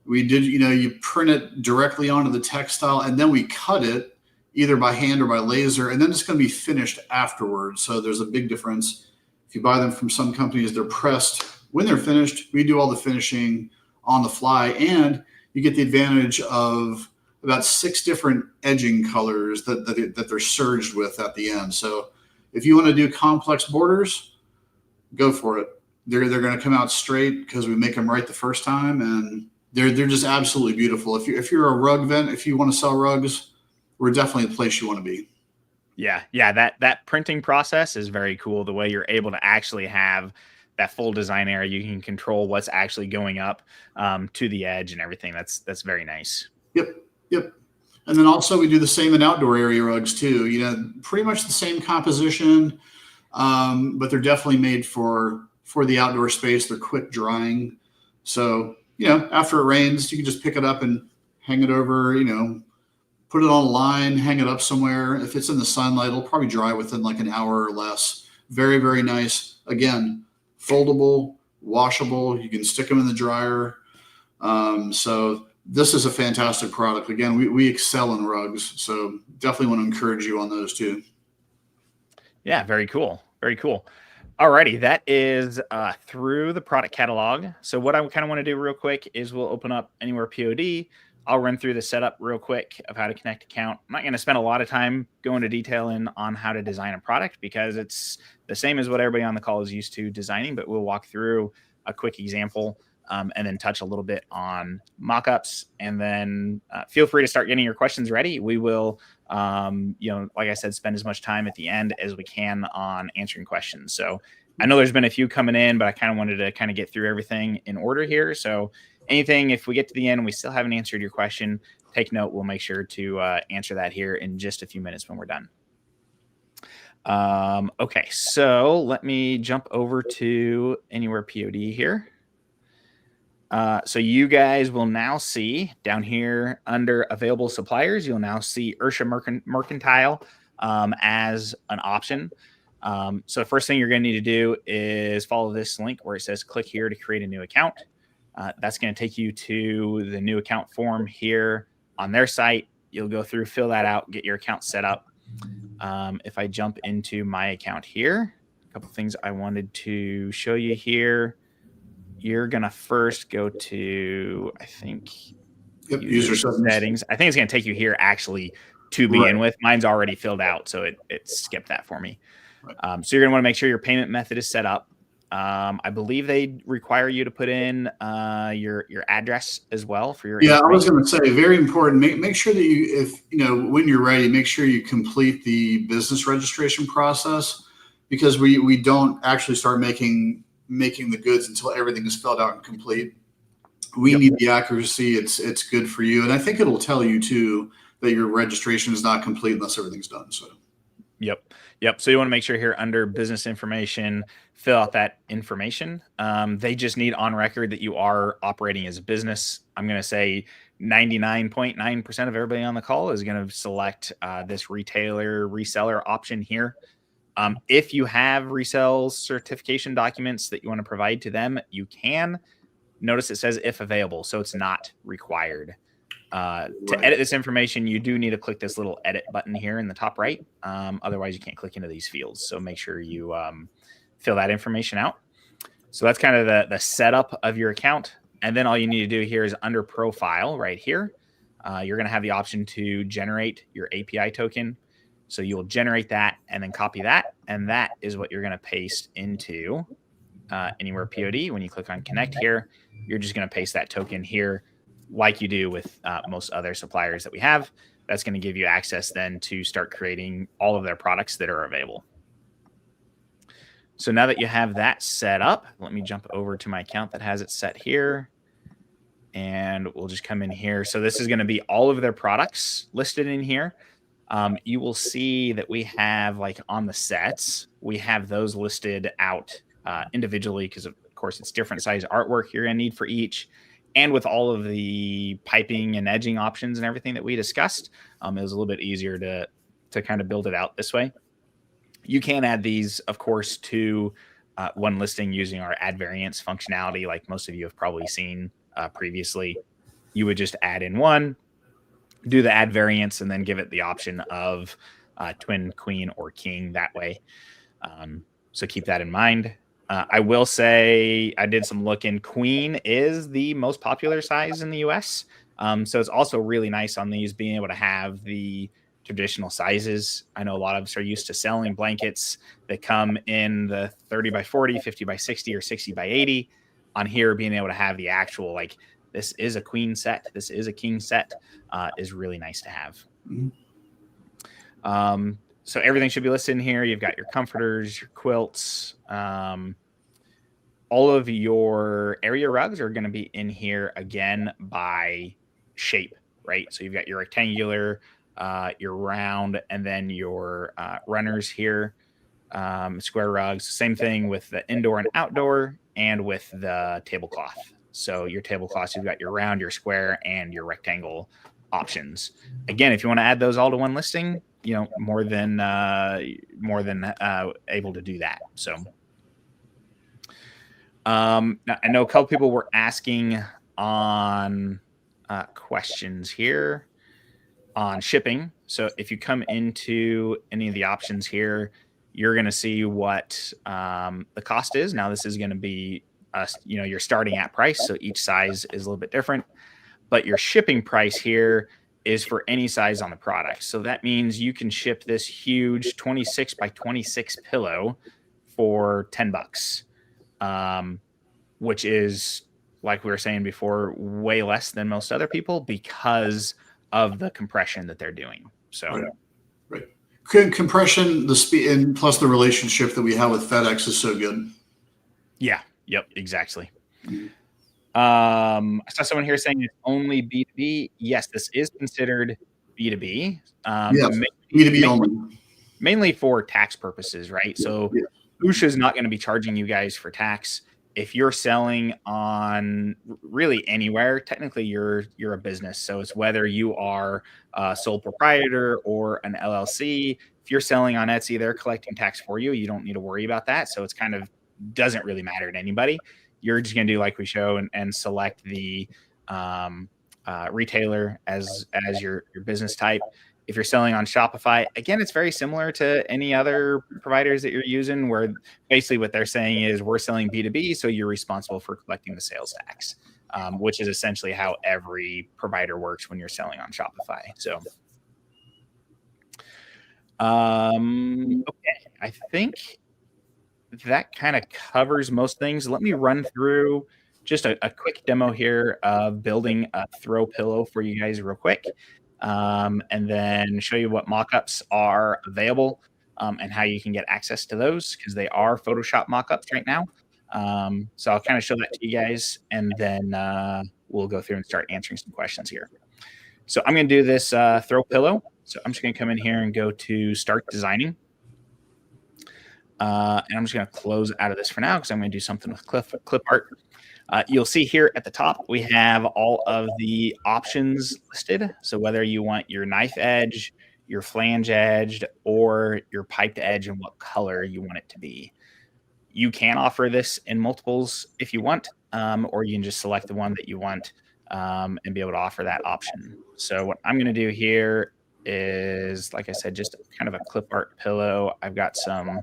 We did, you print it directly onto the textile, and then we cut it either by hand or by laser, and then it's going to be finished afterwards. So there's a big difference. If you buy them from some companies, they're pressed when they're finished. We do all the finishing on the fly, and you get the advantage of about 6 different edging colors that they're serged with at the end. So if you want to do complex borders, go for it. They're going to come out straight because we make them right the first time, and they're just absolutely beautiful. If you're a rug vent, if you want to sell rugs, we're definitely the place you want to be. Yeah, that printing process is very cool. The way you're able to actually have that full design area, you can control what's actually going up to the edge and everything. That's very nice. Yep, yep. And then also we do the same in outdoor area rugs too. Pretty much the same composition, but they're definitely made for the outdoor space. They're quick drying, so after it rains, you can just pick it up and hang it over. Put it on a line, hang it up somewhere. If it's in the sunlight, it'll probably dry within like an hour or less. Very, very nice. Again, foldable, washable. You can stick them in the dryer. So this is a fantastic product. Again, we excel in rugs, so definitely want to encourage you on those too. Yeah, very cool. Very cool. Alrighty, that is through the product catalog. So what I kind of want to do real quick is we'll open up Anywhere POD. I'll run through the setup real quick of how to connect account. I'm not going to spend a lot of time going to detail on how to design a product because it's the same as what everybody on the call is used to designing, but we'll walk through a quick example and then touch a little bit on mockups. And then feel free to start getting your questions ready. We will, like I said, spend as much time at the end as we can on answering questions. So I know there's been a few coming in, but I kind of wanted to kind of get through everything in order here. So anything, if we get to the end and we still haven't answered your question, take note. We'll make sure to answer that here in just a few minutes when we're done. Okay, so let me jump over to Anywhere POD here. So you guys will now see down here under available suppliers, you'll now see USHA Mercantile as an option. So the first thing you're going to need to do is follow this link where it says click here to create a new account. That's going to take you to the new account form here on their site. You'll go through, fill that out, get your account set up. If I jump into my account here, a couple things I wanted to show you here. You're going to first go to, I think, user settings. I think it's going to take you here actually to begin with. Mine's already filled out, so it skipped that for me. So you're going to want to make sure your payment method is set up. I believe they require you to put in your address as well for your. Yeah, I was going to say, very important. Make sure that when you're ready, make sure you complete the business registration process, because we don't actually start making the goods until everything is filled out and complete. We need the accuracy. It's good for you, and I think it'll tell you too that your registration is not complete unless everything's done. So. Yep. So you want to make sure here under business information, fill out that information. They just need on record that you are operating as a business. I'm going to say 99.9% of everybody on the call is going to select this retailer reseller option here. If you have resale certification documents that you want to provide to them, you can. Notice it says if available, so it's not required. To edit this information, you do need to click this little edit button here in the top right. Otherwise, you can't click into these fields. So make sure you fill that information out. So that's kind of the setup of your account. And then all you need to do here is under profile right here. You're going to have the option to generate your API token. So you'll generate that and then copy that. And that is what you're going to paste into Anywhere POD. When you click on connect here, you're just going to paste that token here like you do with most other suppliers that we have. that's going to give you access then to start creating all of their products that are available. So now that you have that set up, let me jump over to my account that has it set here. And we'll just come in here. So this is going to be all of their products listed in here. You will see that we have, like, on the sets, we have those listed out individually because, of course, it's different size artwork you're going to need for each. And with all of the piping and edging options and everything that we discussed, it was a little bit easier to kind of build it out this way. You can add these, of course, to one listing using our add variants functionality, like most of you have probably seen previously. You would just add in one, do the add variants, and then give it the option of twin, queen, or king that way. So keep that in mind. I will say I did some looking. Queen is the most popular size in the US. So it's also really nice on these being able to have the traditional sizes. I know a lot of us are used to selling blankets that come in the 30 by 40, 50 by 60, or 60 by 80. On here, being able to have the actual, like, this is a queen set, this is a king set, is really nice to have. So everything should be listed in here. You've got your comforters, your quilts. All of your area rugs are going to be in here again by shape, right? So you've got your rectangular, your round, and then your runners here, square rugs. Same thing with the indoor and outdoor, and with the tablecloth. So your tablecloths, you've got your round, your square, and your rectangle options. Again, if you want to add those all to one listing, you know, more than able to do that. So now, I know a couple people were asking on questions here on shipping. So if you come into any of the options here, you're going to see what the cost is. Now, this is going to be your starting at price. So each size is a little bit different, but your shipping price here is for any size on the product. So that means you can ship this huge 26 by 26 pillow for $10, which is, like we were saying before, way less than most other people because of the compression that they're doing. So, right. Compression, the speed, and plus the relationship that we have with FedEx is so good. Yeah. Yep. Exactly. I saw someone here saying it's only B2B. Yes, this is considered B2B. Yes, B2B only. Mainly for tax purposes, right? So USHA is not going to be charging you guys for tax. If you're selling on really anywhere, technically you're a business. So it's whether you are a sole proprietor or an LLC. If you're selling on Etsy, they're collecting tax for you. You don't need to worry about that. So it's kind of doesn't really matter to anybody. You're just going to do like we show and select the retailer as your business type. If you're selling on Shopify, again, it's very similar to any other providers that you're using, where basically what they're saying is we're selling B2B, so you're responsible for collecting the sales tax, which is essentially how every provider works when you're selling on Shopify. So, okay, I think that kind of covers most things. Let me run through just a quick demo here of building a throw pillow for you guys real quick. And then show you what mockups are available and how you can get access to those, because they are Photoshop mockups right now. So I'll kind of show that to you guys, and then we'll go through and start answering some questions here. So I'm going to do this throw pillow. So I'm just going to come in here and go to Start Designing. And I'm just going to close out of this for now because I'm going to do something with clip art. You'll see here at the top, we have all of the options listed. So whether you want your knife edge, your flange edged, or your piped edge, and what color you want it to be. You can offer this in multiples if you want, or you can just select the one that you want and be able to offer that option. So what I'm going to do here is, like I said, just kind of a clip art pillow. I've got some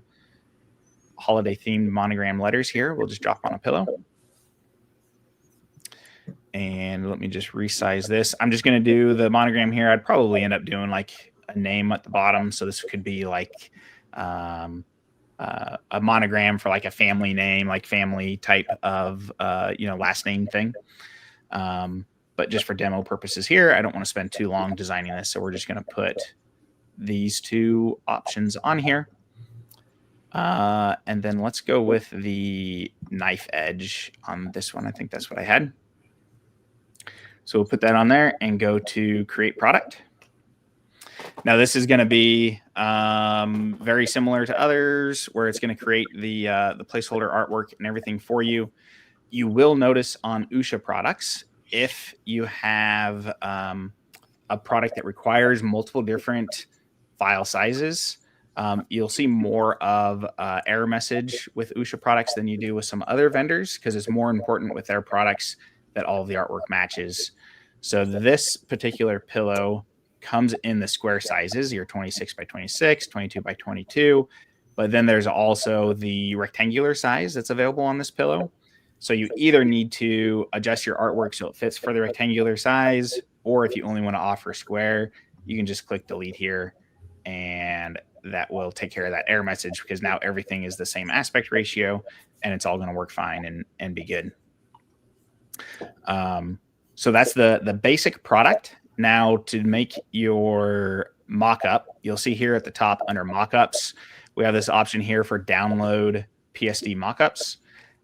holiday themed monogram letters here. We'll just drop on a pillow. And let me just resize this. I'm just going to do the monogram here. I'd probably end up doing like a name at the bottom. So this could be like a monogram for like a family name, like family type of, last name thing. but just for demo purposes here, I don't want to spend too long designing this. So we're just going to put these two options on here. And then let's go with the knife edge on this one. I think that's what I had. So we'll put that on there and go to create product. Now this is going to be very similar to others, where it's going to create the placeholder artwork and everything for you. You will notice on USHA products, if you have a product that requires multiple different file sizes, you'll see more of error message with USHA products than you do with some other vendors, because it's more important with their products that all of the artwork matches. So this particular pillow comes in the square sizes, your 26 by 26, 22 by 22, but then there's also the rectangular size that's available on this pillow. So you either need to adjust your artwork so it fits for the rectangular size, or if you only want to offer square, you can just click delete here, and that will take care of that error message, because now everything is the same aspect ratio and it's all going to work fine and be good. So that's the basic product. Now to make your mock-up, you'll see here at the top under mockups, we have this option here for download PSD mockups.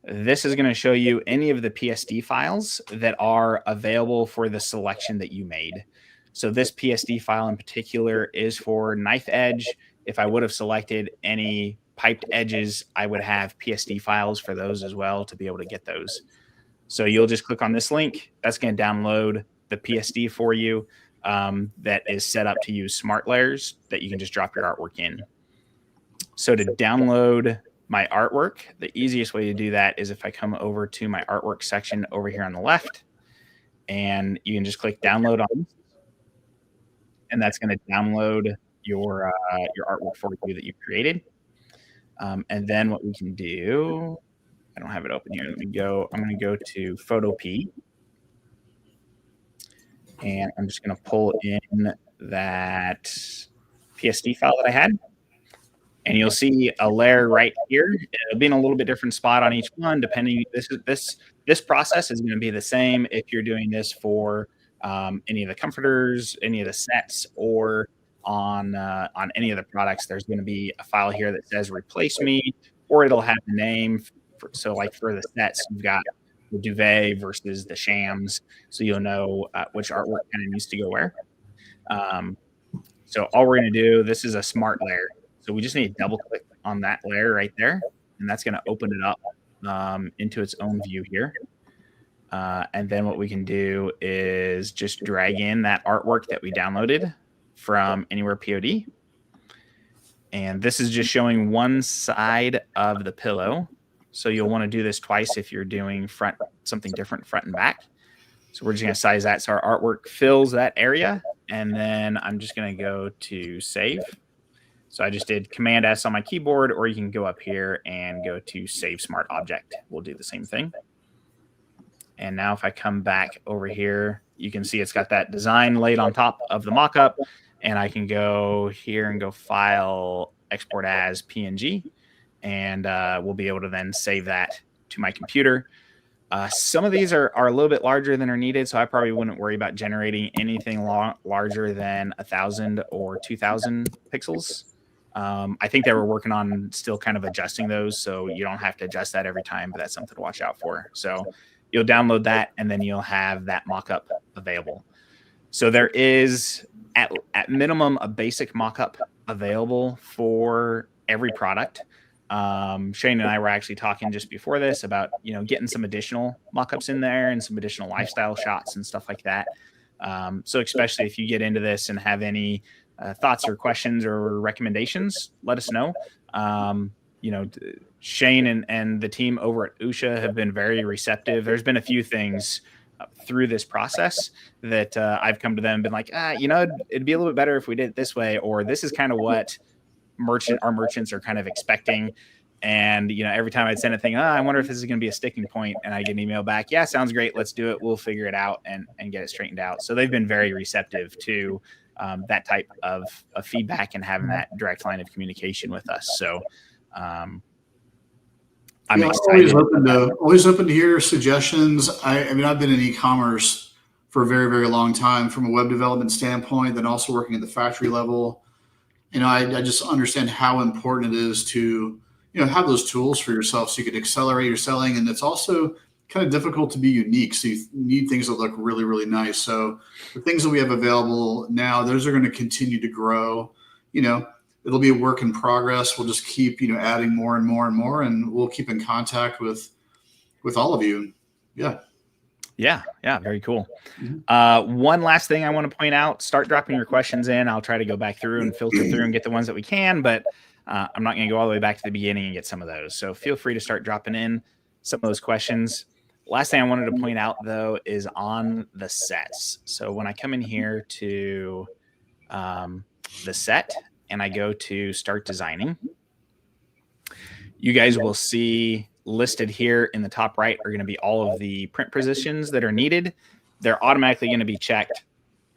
This is going to show you any of the PSD files that are available for the selection that you made. So this PSD file in particular is for knife edge. If I would have selected any piped edges, I would have PSD files for those as well to be able to get those. So you'll just click on this link. That's going to download the PSD for you that is set up to use smart layers that you can just drop your artwork in. So to download my artwork, the easiest way to do that is if I come over to my artwork section over here on the left, and you can just click download on, and that's going to download your artwork for you that you created. And then what we can do, I don't have it open here. I'm going to go to Photo P, and I'm just going to pull in that PSD file that I had. And you'll see a layer right here. It'll be in a little bit different spot on each one, depending. This process is going to be the same if you're doing this for any of the comforters, any of the sets, or on any of the products. There's going to be a file here that says replace me, or it'll have the name. So like for the sets, you've got the duvet versus the shams, so you'll know which artwork kind of needs to go where. So all we're going to do, this is a smart layer. So we just need to double click on that layer right there, and that's going to open it up into its own view here. And then what we can do is just drag in that artwork that we downloaded from Anywhere POD. And this is just showing one side of the pillow. So you'll want to do this twice if you're doing something different front and back. So we're just going to size that so our artwork fills that area. And then I'm just going to go to save. So I just did Command S on my keyboard, or you can go up here and go to Save Smart Object. We'll do the same thing. And now if I come back over here, you can see it's got that design laid on top of the mockup. And I can go here and go File, Export as PNG. And we'll be able to then save that to my computer. Some of these are a little bit larger than are needed, so I probably wouldn't worry about generating anything larger than 1,000 or 2,000 pixels. I think they were working on still kind of adjusting those, so you don't have to adjust that every time, but that's something to watch out for. So you'll download that, and then you'll have that mockup available. So there is, at minimum, a basic mockup available for every product. Shane and I were actually talking just before this about, getting some additional mockups in there and some additional lifestyle shots and stuff like that. So especially if you get into this and have any thoughts or questions or recommendations, let us know. Shane and the team over at USHA have been very receptive. There's been a few things through this process that I've come to them and been like, it'd be a little bit better if we did it this way, or this is kind of what our merchants are kind of expecting. And every time I'd send a thing, I wonder if this is going to be a sticking point, and I get an email back, yeah, sounds great, let's do it, we'll figure it out and get it straightened out. So they've been very receptive to that type of feedback and having that direct line of communication with us. So I'm excited. Always open to hear suggestions. I mean, I've been in e-commerce for a very, very long time from a web development standpoint, then also working at the factory level. I just understand how important it is to, have those tools for yourself so you can accelerate your selling. And it's also kind of difficult to be unique. So you need things that look really, really nice. So the things that we have available now, those are going to continue to grow. It'll be a work in progress. We'll just keep, adding more and more and more, and we'll keep in contact with all of you. Yeah. Yeah. Very cool. One last thing I want to point out, start dropping your questions in. I'll try to go back through and filter through and get the ones that we can, but I'm not going to go all the way back to the beginning and get some of those. So feel free to start dropping in some of those questions. Last thing I wanted to point out, though, is on the sets. So when I come in here to the set and I go to start designing, you guys will see listed here in the top right are going to be all of the print positions that are needed. They're automatically going to be checked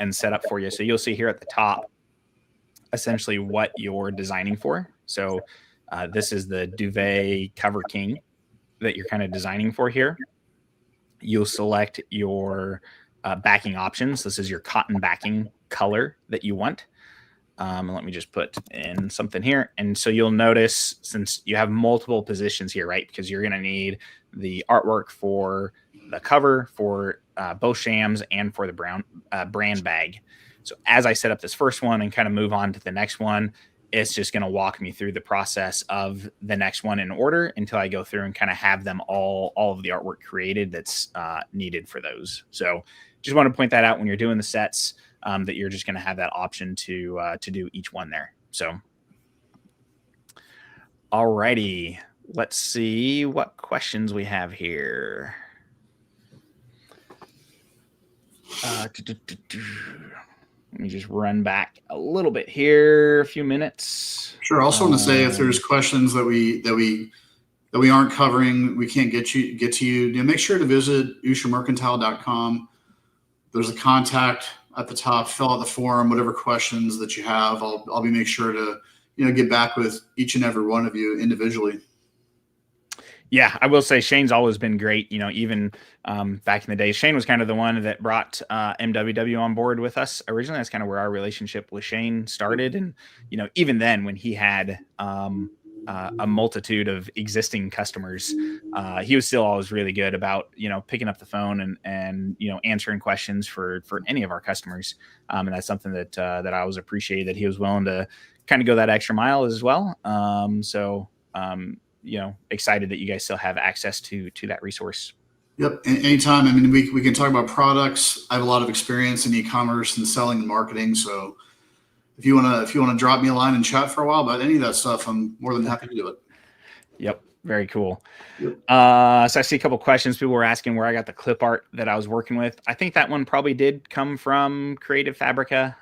and set up for you. So you'll see here at the top essentially what you're designing for. So this is the duvet cover king that you're kind of designing for here. You'll select your backing options. This is your cotton backing color that you want. And let me just put in something here. And so you'll notice, since you have multiple positions here, right? Because you're going to need the artwork for the cover, for both shams, and for the brand bag. So as I set up this first one and kind of move on to the next one, it's just going to walk me through the process of the next one in order until I go through and kind of have them all of the artwork created that's needed for those. So just want to point that out when you're doing the sets, that you're just going to have that option to do each one there. So, alrighty, let's see what questions we have here. Let me just run back a little bit here, a few minutes. Sure. I also want to say, if there's questions that we aren't covering, we can't get to you, make sure to visit USHAmercantile.com. There's a contact at the top. Fill out the form, whatever questions that you have. I'll be make sure to get back with each and every one of you individually. Yeah, I will say Shane's always been great. Even back in the day, Shane was kind of the one that brought MWW on board with us originally. That's kind of where our relationship with Shane started. And even then, when he had a multitude of existing customers, he was still always really good about picking up the phone and answering questions for any of our customers. And that's something that I always appreciated, that he was willing to kind of go that extra mile as well. Excited that you guys still have access to that resource. Yep. Anytime. I mean, we can talk about products. I have a lot of experience in e-commerce and selling and marketing. So if you want to drop me a line and chat for a while about any of that stuff, I'm more than happy to do it. Yep. Very cool. Yep. So I see a couple of questions. People were asking where I got the clip art that I was working with. I think that one probably did come from Creative Fabrica.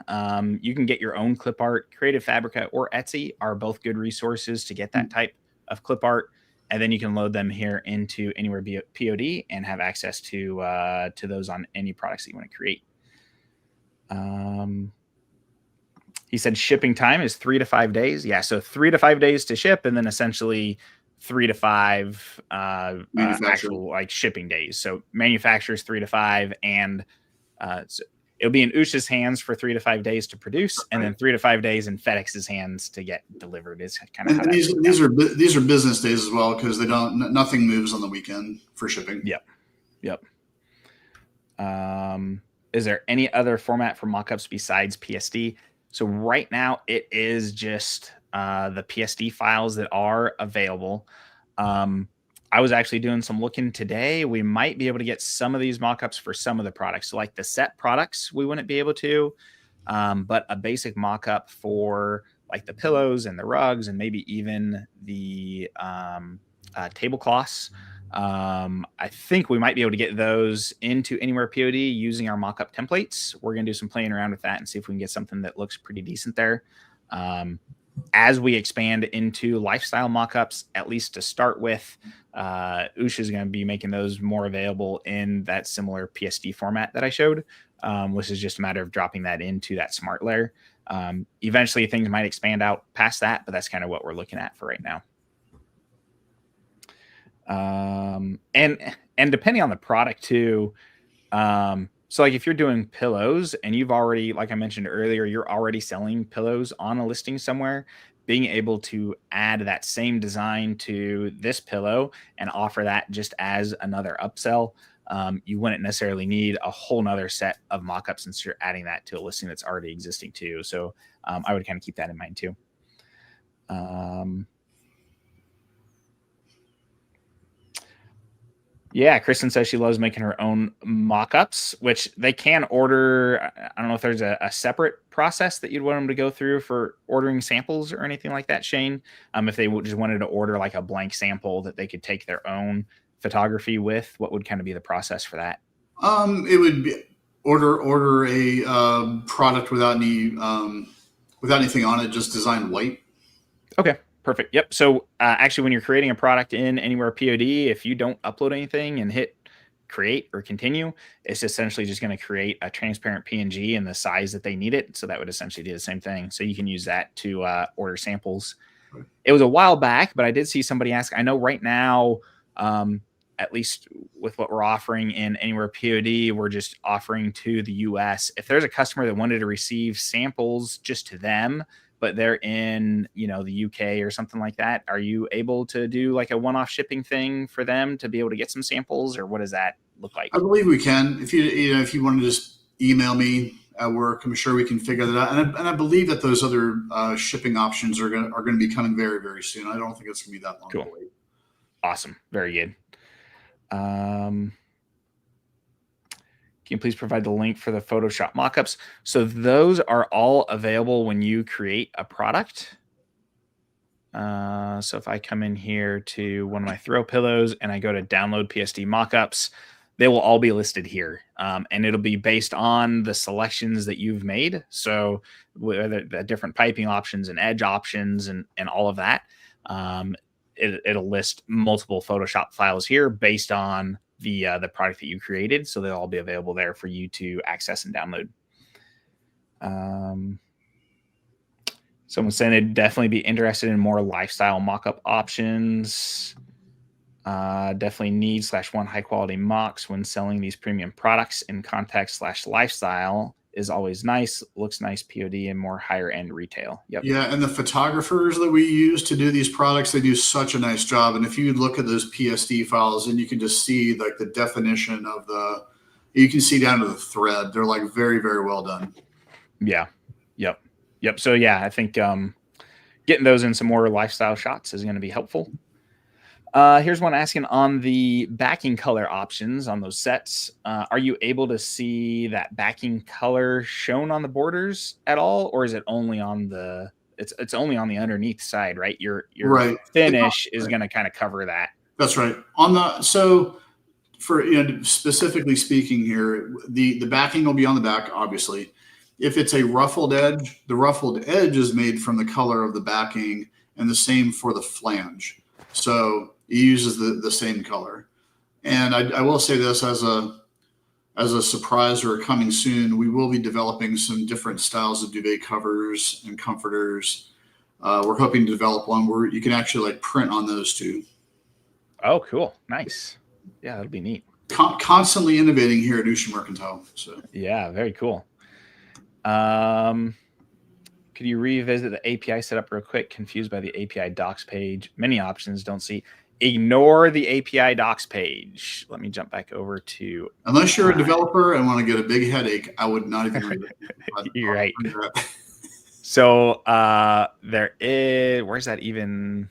You can get your own clip art. Creative Fabrica or Etsy are both good resources to get that type of clip art, and then you can load them here into Anywhere POD and have access to those on any products that you want to create. He said shipping time is 3 to 5 days. Yeah, so 3 to 5 days to ship, and then essentially 3 to 5 actual shipping days. So manufacturers 3 to 5, and so it'll be in USHA's hands for 3 to 5 days to produce, and then 3 to 5 days in FedEx's hands to get delivered. Is kind of how these are business days as well, because nothing moves on the weekend for shipping. Yep. Is there any other format for mockups besides PSD? So right now it is just the PSD files that are available. I was actually doing some looking today. We might be able to get some of these mockups for some of the products. So like the set products, we wouldn't be able to, but a basic mockup for like the pillows and the rugs and maybe even the tablecloths. I think we might be able to get those into Anywhere POD using our mockup templates. We're going to do some playing around with that and see if we can get something that looks pretty decent there. As we expand into lifestyle mockups, at least to start with, USHA is going to be making those more available in that similar PSD format that I showed, which is just a matter of dropping that into that smart layer. Eventually, things might expand out past that, but that's kind of what we're looking at for right now. And depending on the product too, So like if you're doing pillows and you've already, like I mentioned earlier, you're already selling pillows on a listing somewhere, being able to add that same design to this pillow and offer that just as another upsell, you wouldn't necessarily need a whole nother set of mockups since you're adding that to a listing that's already existing too. So I would kind of keep that in mind too. Yeah, Kristen says she loves making her own mock-ups, which they can order. I don't know if there's a separate process that you'd want them to go through for ordering samples or anything like that, Shane. If they just wanted to order like a blank sample that they could take their own photography with, what would kind of be the process for that? It would be order a product without anything on it, just designed white. Okay, perfect. Yep. So actually, when you're creating a product in Anywhere POD, if you don't upload anything and hit create or continue, it's essentially just going to create a transparent PNG in the size that they need it. So that would essentially do the same thing. So you can use that to order samples. It was a while back, but I did see somebody ask. I know right now, at least with what we're offering in Anywhere POD, we're just offering to the US. If there's a customer that wanted to receive samples just to them, but they're in, the UK or something like that, are you able to do like a one-off shipping thing for them to be able to get some samples, or what does that look like? I believe we can. If you want to just email me at work, I'm sure we can figure that out. And I believe that those other shipping options are going to be coming very, very soon. I don't think it's going to be that long. Cool. Awesome. Very good. Can you please provide the link for the Photoshop mockups? So those are all available when you create a product. So if I come in here to one of my throw pillows and I go to download PSD mockups, they will all be listed here. And it'll be based on the selections that you've made. So whether the different piping options and edge options and all of that, it'll list multiple Photoshop files here based on the product that you created. So they'll all be available there for you to access and download. Someone's saying they'd definitely be interested in more lifestyle mockup options. Definitely need /want high quality mocks when selling these premium products in context /lifestyle is always nice. Looks nice POD and more higher end retail. Yep. Yeah, and the photographers that we use to do these products, they do such a nice job. And if you look at those PSD files, and you can just see like the definition of you can see down to the thread. They're like very, very well done. Yeah. Yep. So yeah, I think getting those in some more lifestyle shots is going to be helpful. Here's one asking on the backing color options on those sets. Are you able to see that backing color shown on the borders at all, or is it only on it's only on the underneath side, right? Your right. finish is going to kind of cover that. That's right. So for specifically speaking here, the backing will be on the back, obviously. If it's a ruffled edge, the ruffled edge is made from the color of the backing, and the same for the flange. So it uses the same color. And I will say this as a surprise or coming soon, we will be developing some different styles of duvet covers and comforters. We're hoping to develop one where you can actually like print on those too. Oh, cool. Nice. Yeah, that'll be neat. Constantly innovating here at USHA Mercantile. So yeah, very cool. Could you revisit the API setup real quick? Confused by the API docs page. Many options, don't see. Ignore the API docs page. Let me jump back over to. Unless you're a developer and want to get a big headache, I would not even read it. You're right. So there is. Where's that even?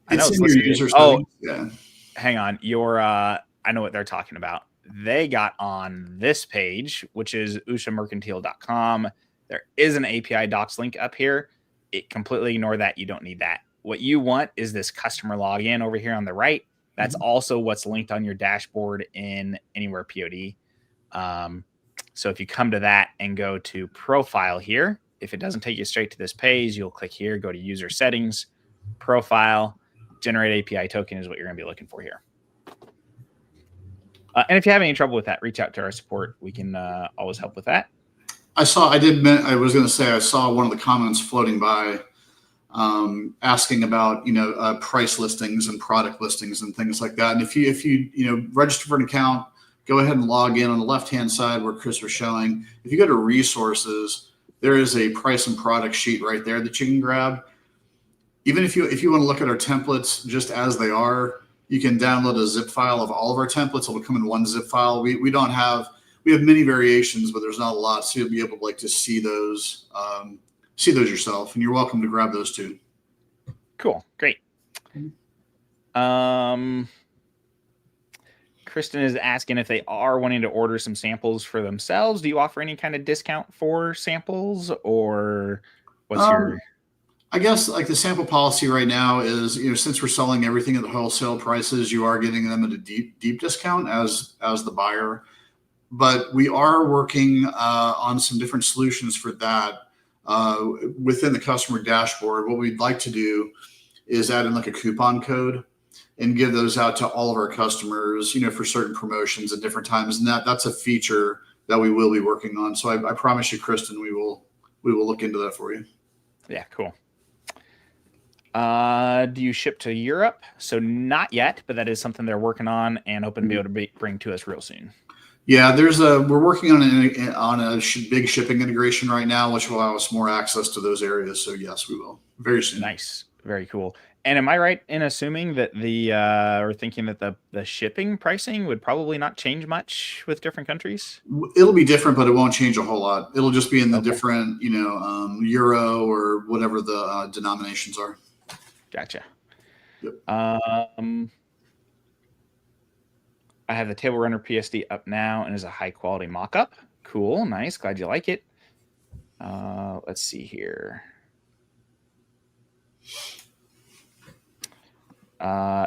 I know it's in your user settings. Yeah. Hang on. I know what they're talking about. They got on this page, which is USHAmercantile.com. There is an API docs link up here. Completely ignore that. You don't need that. What you want is this customer login over here on the right. That's also what's linked on your dashboard in Anywhere POD. So if you come to that and go to profile here, if it doesn't take you straight to this page, you'll click here, go to user settings, profile, generate API token is what you're going to be looking for here. And if you have any trouble with that, reach out to our support. We can always help with that. I saw one of the comments floating by asking about, price listings and product listings and things like that. And if you register for an account, go ahead and log in on the left-hand side where Chris was showing. If you go to resources, there is a price and product sheet right there that you can grab. Even if you want to look at our templates just as they are, you can download a zip file of all of our templates. It will come in one zip file. We have many variations, but there's not a lot, so you'll be able to like to see those yourself, and you're welcome to grab those too. Cool, great. Kristen is asking if they are wanting to order some samples for themselves. Do you offer any kind of discount for samples, or what's your? I guess like the sample policy right now is, since we're selling everything at the wholesale prices, you are getting them at a deep discount as the buyer. But we are working on some different solutions for that within the customer dashboard. What we'd like to do is add in like a coupon code and give those out to all of our customers, for certain promotions at different times. And that's a feature that we will be working on. So I promise you, Kristen, we will look into that for you. Yeah, cool. Do you ship to Europe? So not yet, but that is something they're working on and hoping to be able to bring to us real soon. Yeah, we're working on a big shipping integration right now, which will allow us more access to those areas. So yes, we will very soon. Nice, very cool. And am I right in assuming that or thinking that the shipping pricing would probably not change much with different countries? It'll be different, but it won't change a whole lot. It'll just be in the different, euro or whatever the denominations are. Gotcha. Yep. I have the Table Runner PSD up now and is a high quality mock-up. Cool, nice. Glad you like it. Let's see here.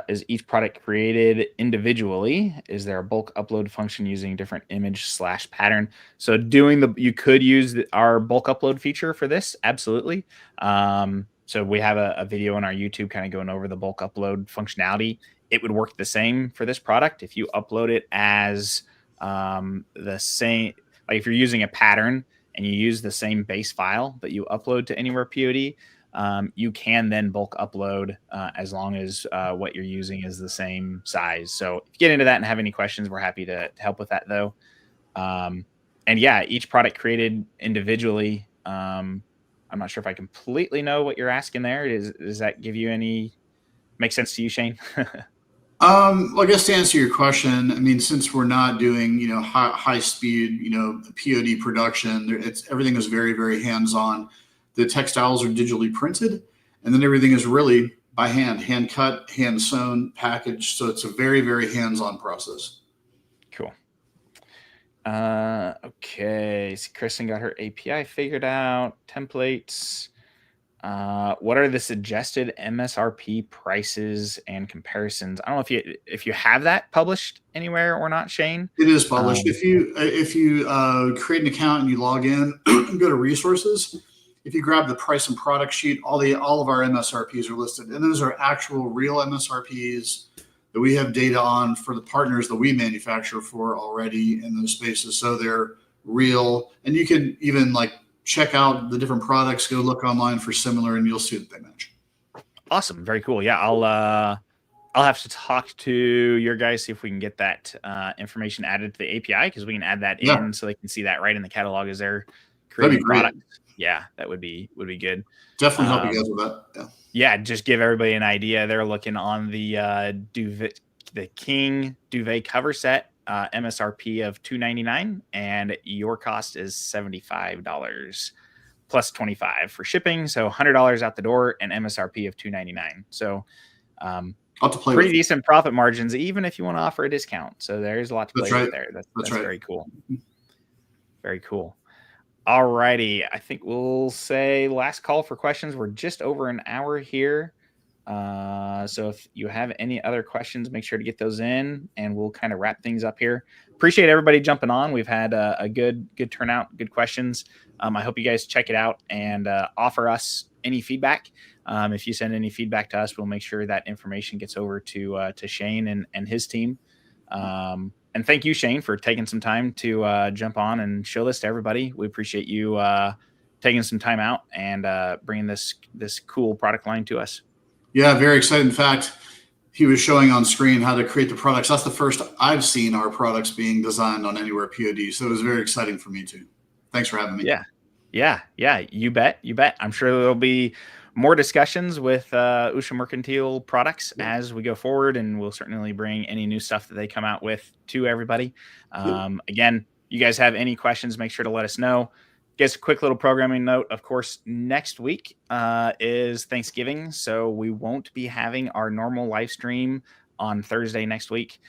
Is each product created individually? Is there a bulk upload function using different image/pattern? So you could use our bulk upload feature for this. Absolutely. So we have a video on our YouTube kind of going over the bulk upload functionality. It would work the same for this product. If you upload it as the same, like if you're using a pattern and you use the same base file, but you upload to Anywhere POD, you can then bulk upload as long as what you're using is the same size. So if you get into that and have any questions, we're happy to help with that though. And yeah, each product created individually. I'm not sure if I completely know what you're asking there. Does that make sense to you, Shane? Well, I guess to answer your question, I mean, since we're not doing, high speed, POD production, everything is very, very hands-on. The textiles are digitally printed, and then everything is really by hand cut, hand sewn, packaged. So it's a very, very hands-on process. Cool. Okay. So Kristen got her API figured out. Templates. What are the suggested MSRP prices and comparisons? I don't know if you have that published anywhere or not, Shane. It is published. If you create an account and you log in and go to resources, if you grab the price and product sheet, all of our MSRPs are listed, and those are actual real MSRPs that we have data on for the partners that we manufacture for already in those spaces. So they're real, and you can even check out the different products, go look online for similar, and you'll see that they match. Awesome. Very cool. Yeah. I'll have to talk to your guys, see if we can get that information added to the API, because we can add that in so they can see that right in the catalog as they're creating products. Yeah, that would be good. Definitely help you guys with that. Yeah, just give everybody an idea. They're looking on the King duvet cover set, MSRP of $299, and your cost is $75 plus $25 for shipping, so $100 out the door, and MSRP of $299. So pretty decent profit margins, even if you want to offer a discount. So there's a lot to play with there. That's right. Very cool. Very cool. All righty. I think we'll say last call for questions. We're just over an hour here. So if you have any other questions, make sure to get those in, and we'll kind of wrap things up here. Appreciate everybody jumping on. We've had a good turnout, good questions. I hope you guys check it out and offer us any feedback. If you send any feedback to us, we'll make sure that information gets over to Shane and his team. And thank you, Shane, for taking some time to jump on and show this to everybody. We appreciate you taking some time out and bringing this cool product line to us. Yeah, very excited. In fact, he was showing on screen how to create the products. That's the first I've seen our products being designed on Anywhere POD. So it was very exciting for me too. Thanks for having me. Yeah. Yeah. You bet. You bet. I'm sure there'll be more discussions with USHA Mercantile products as we go forward, and we'll certainly bring any new stuff that they come out with to everybody. Again, you guys have any questions, make sure to let us know. Guess a quick little programming note. Of course, next week is Thanksgiving, so we won't be having our normal live stream on Thursday next week.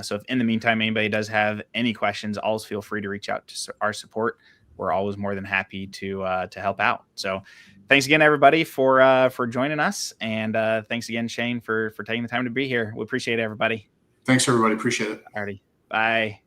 So if in the meantime anybody does have any questions, always feel free to reach out to our support. We're always more than happy to help out. So thanks again, everybody, for joining us. And thanks again, Shane, for taking the time to be here. We appreciate it, everybody. Thanks, everybody. Appreciate it. Alrighty. Bye.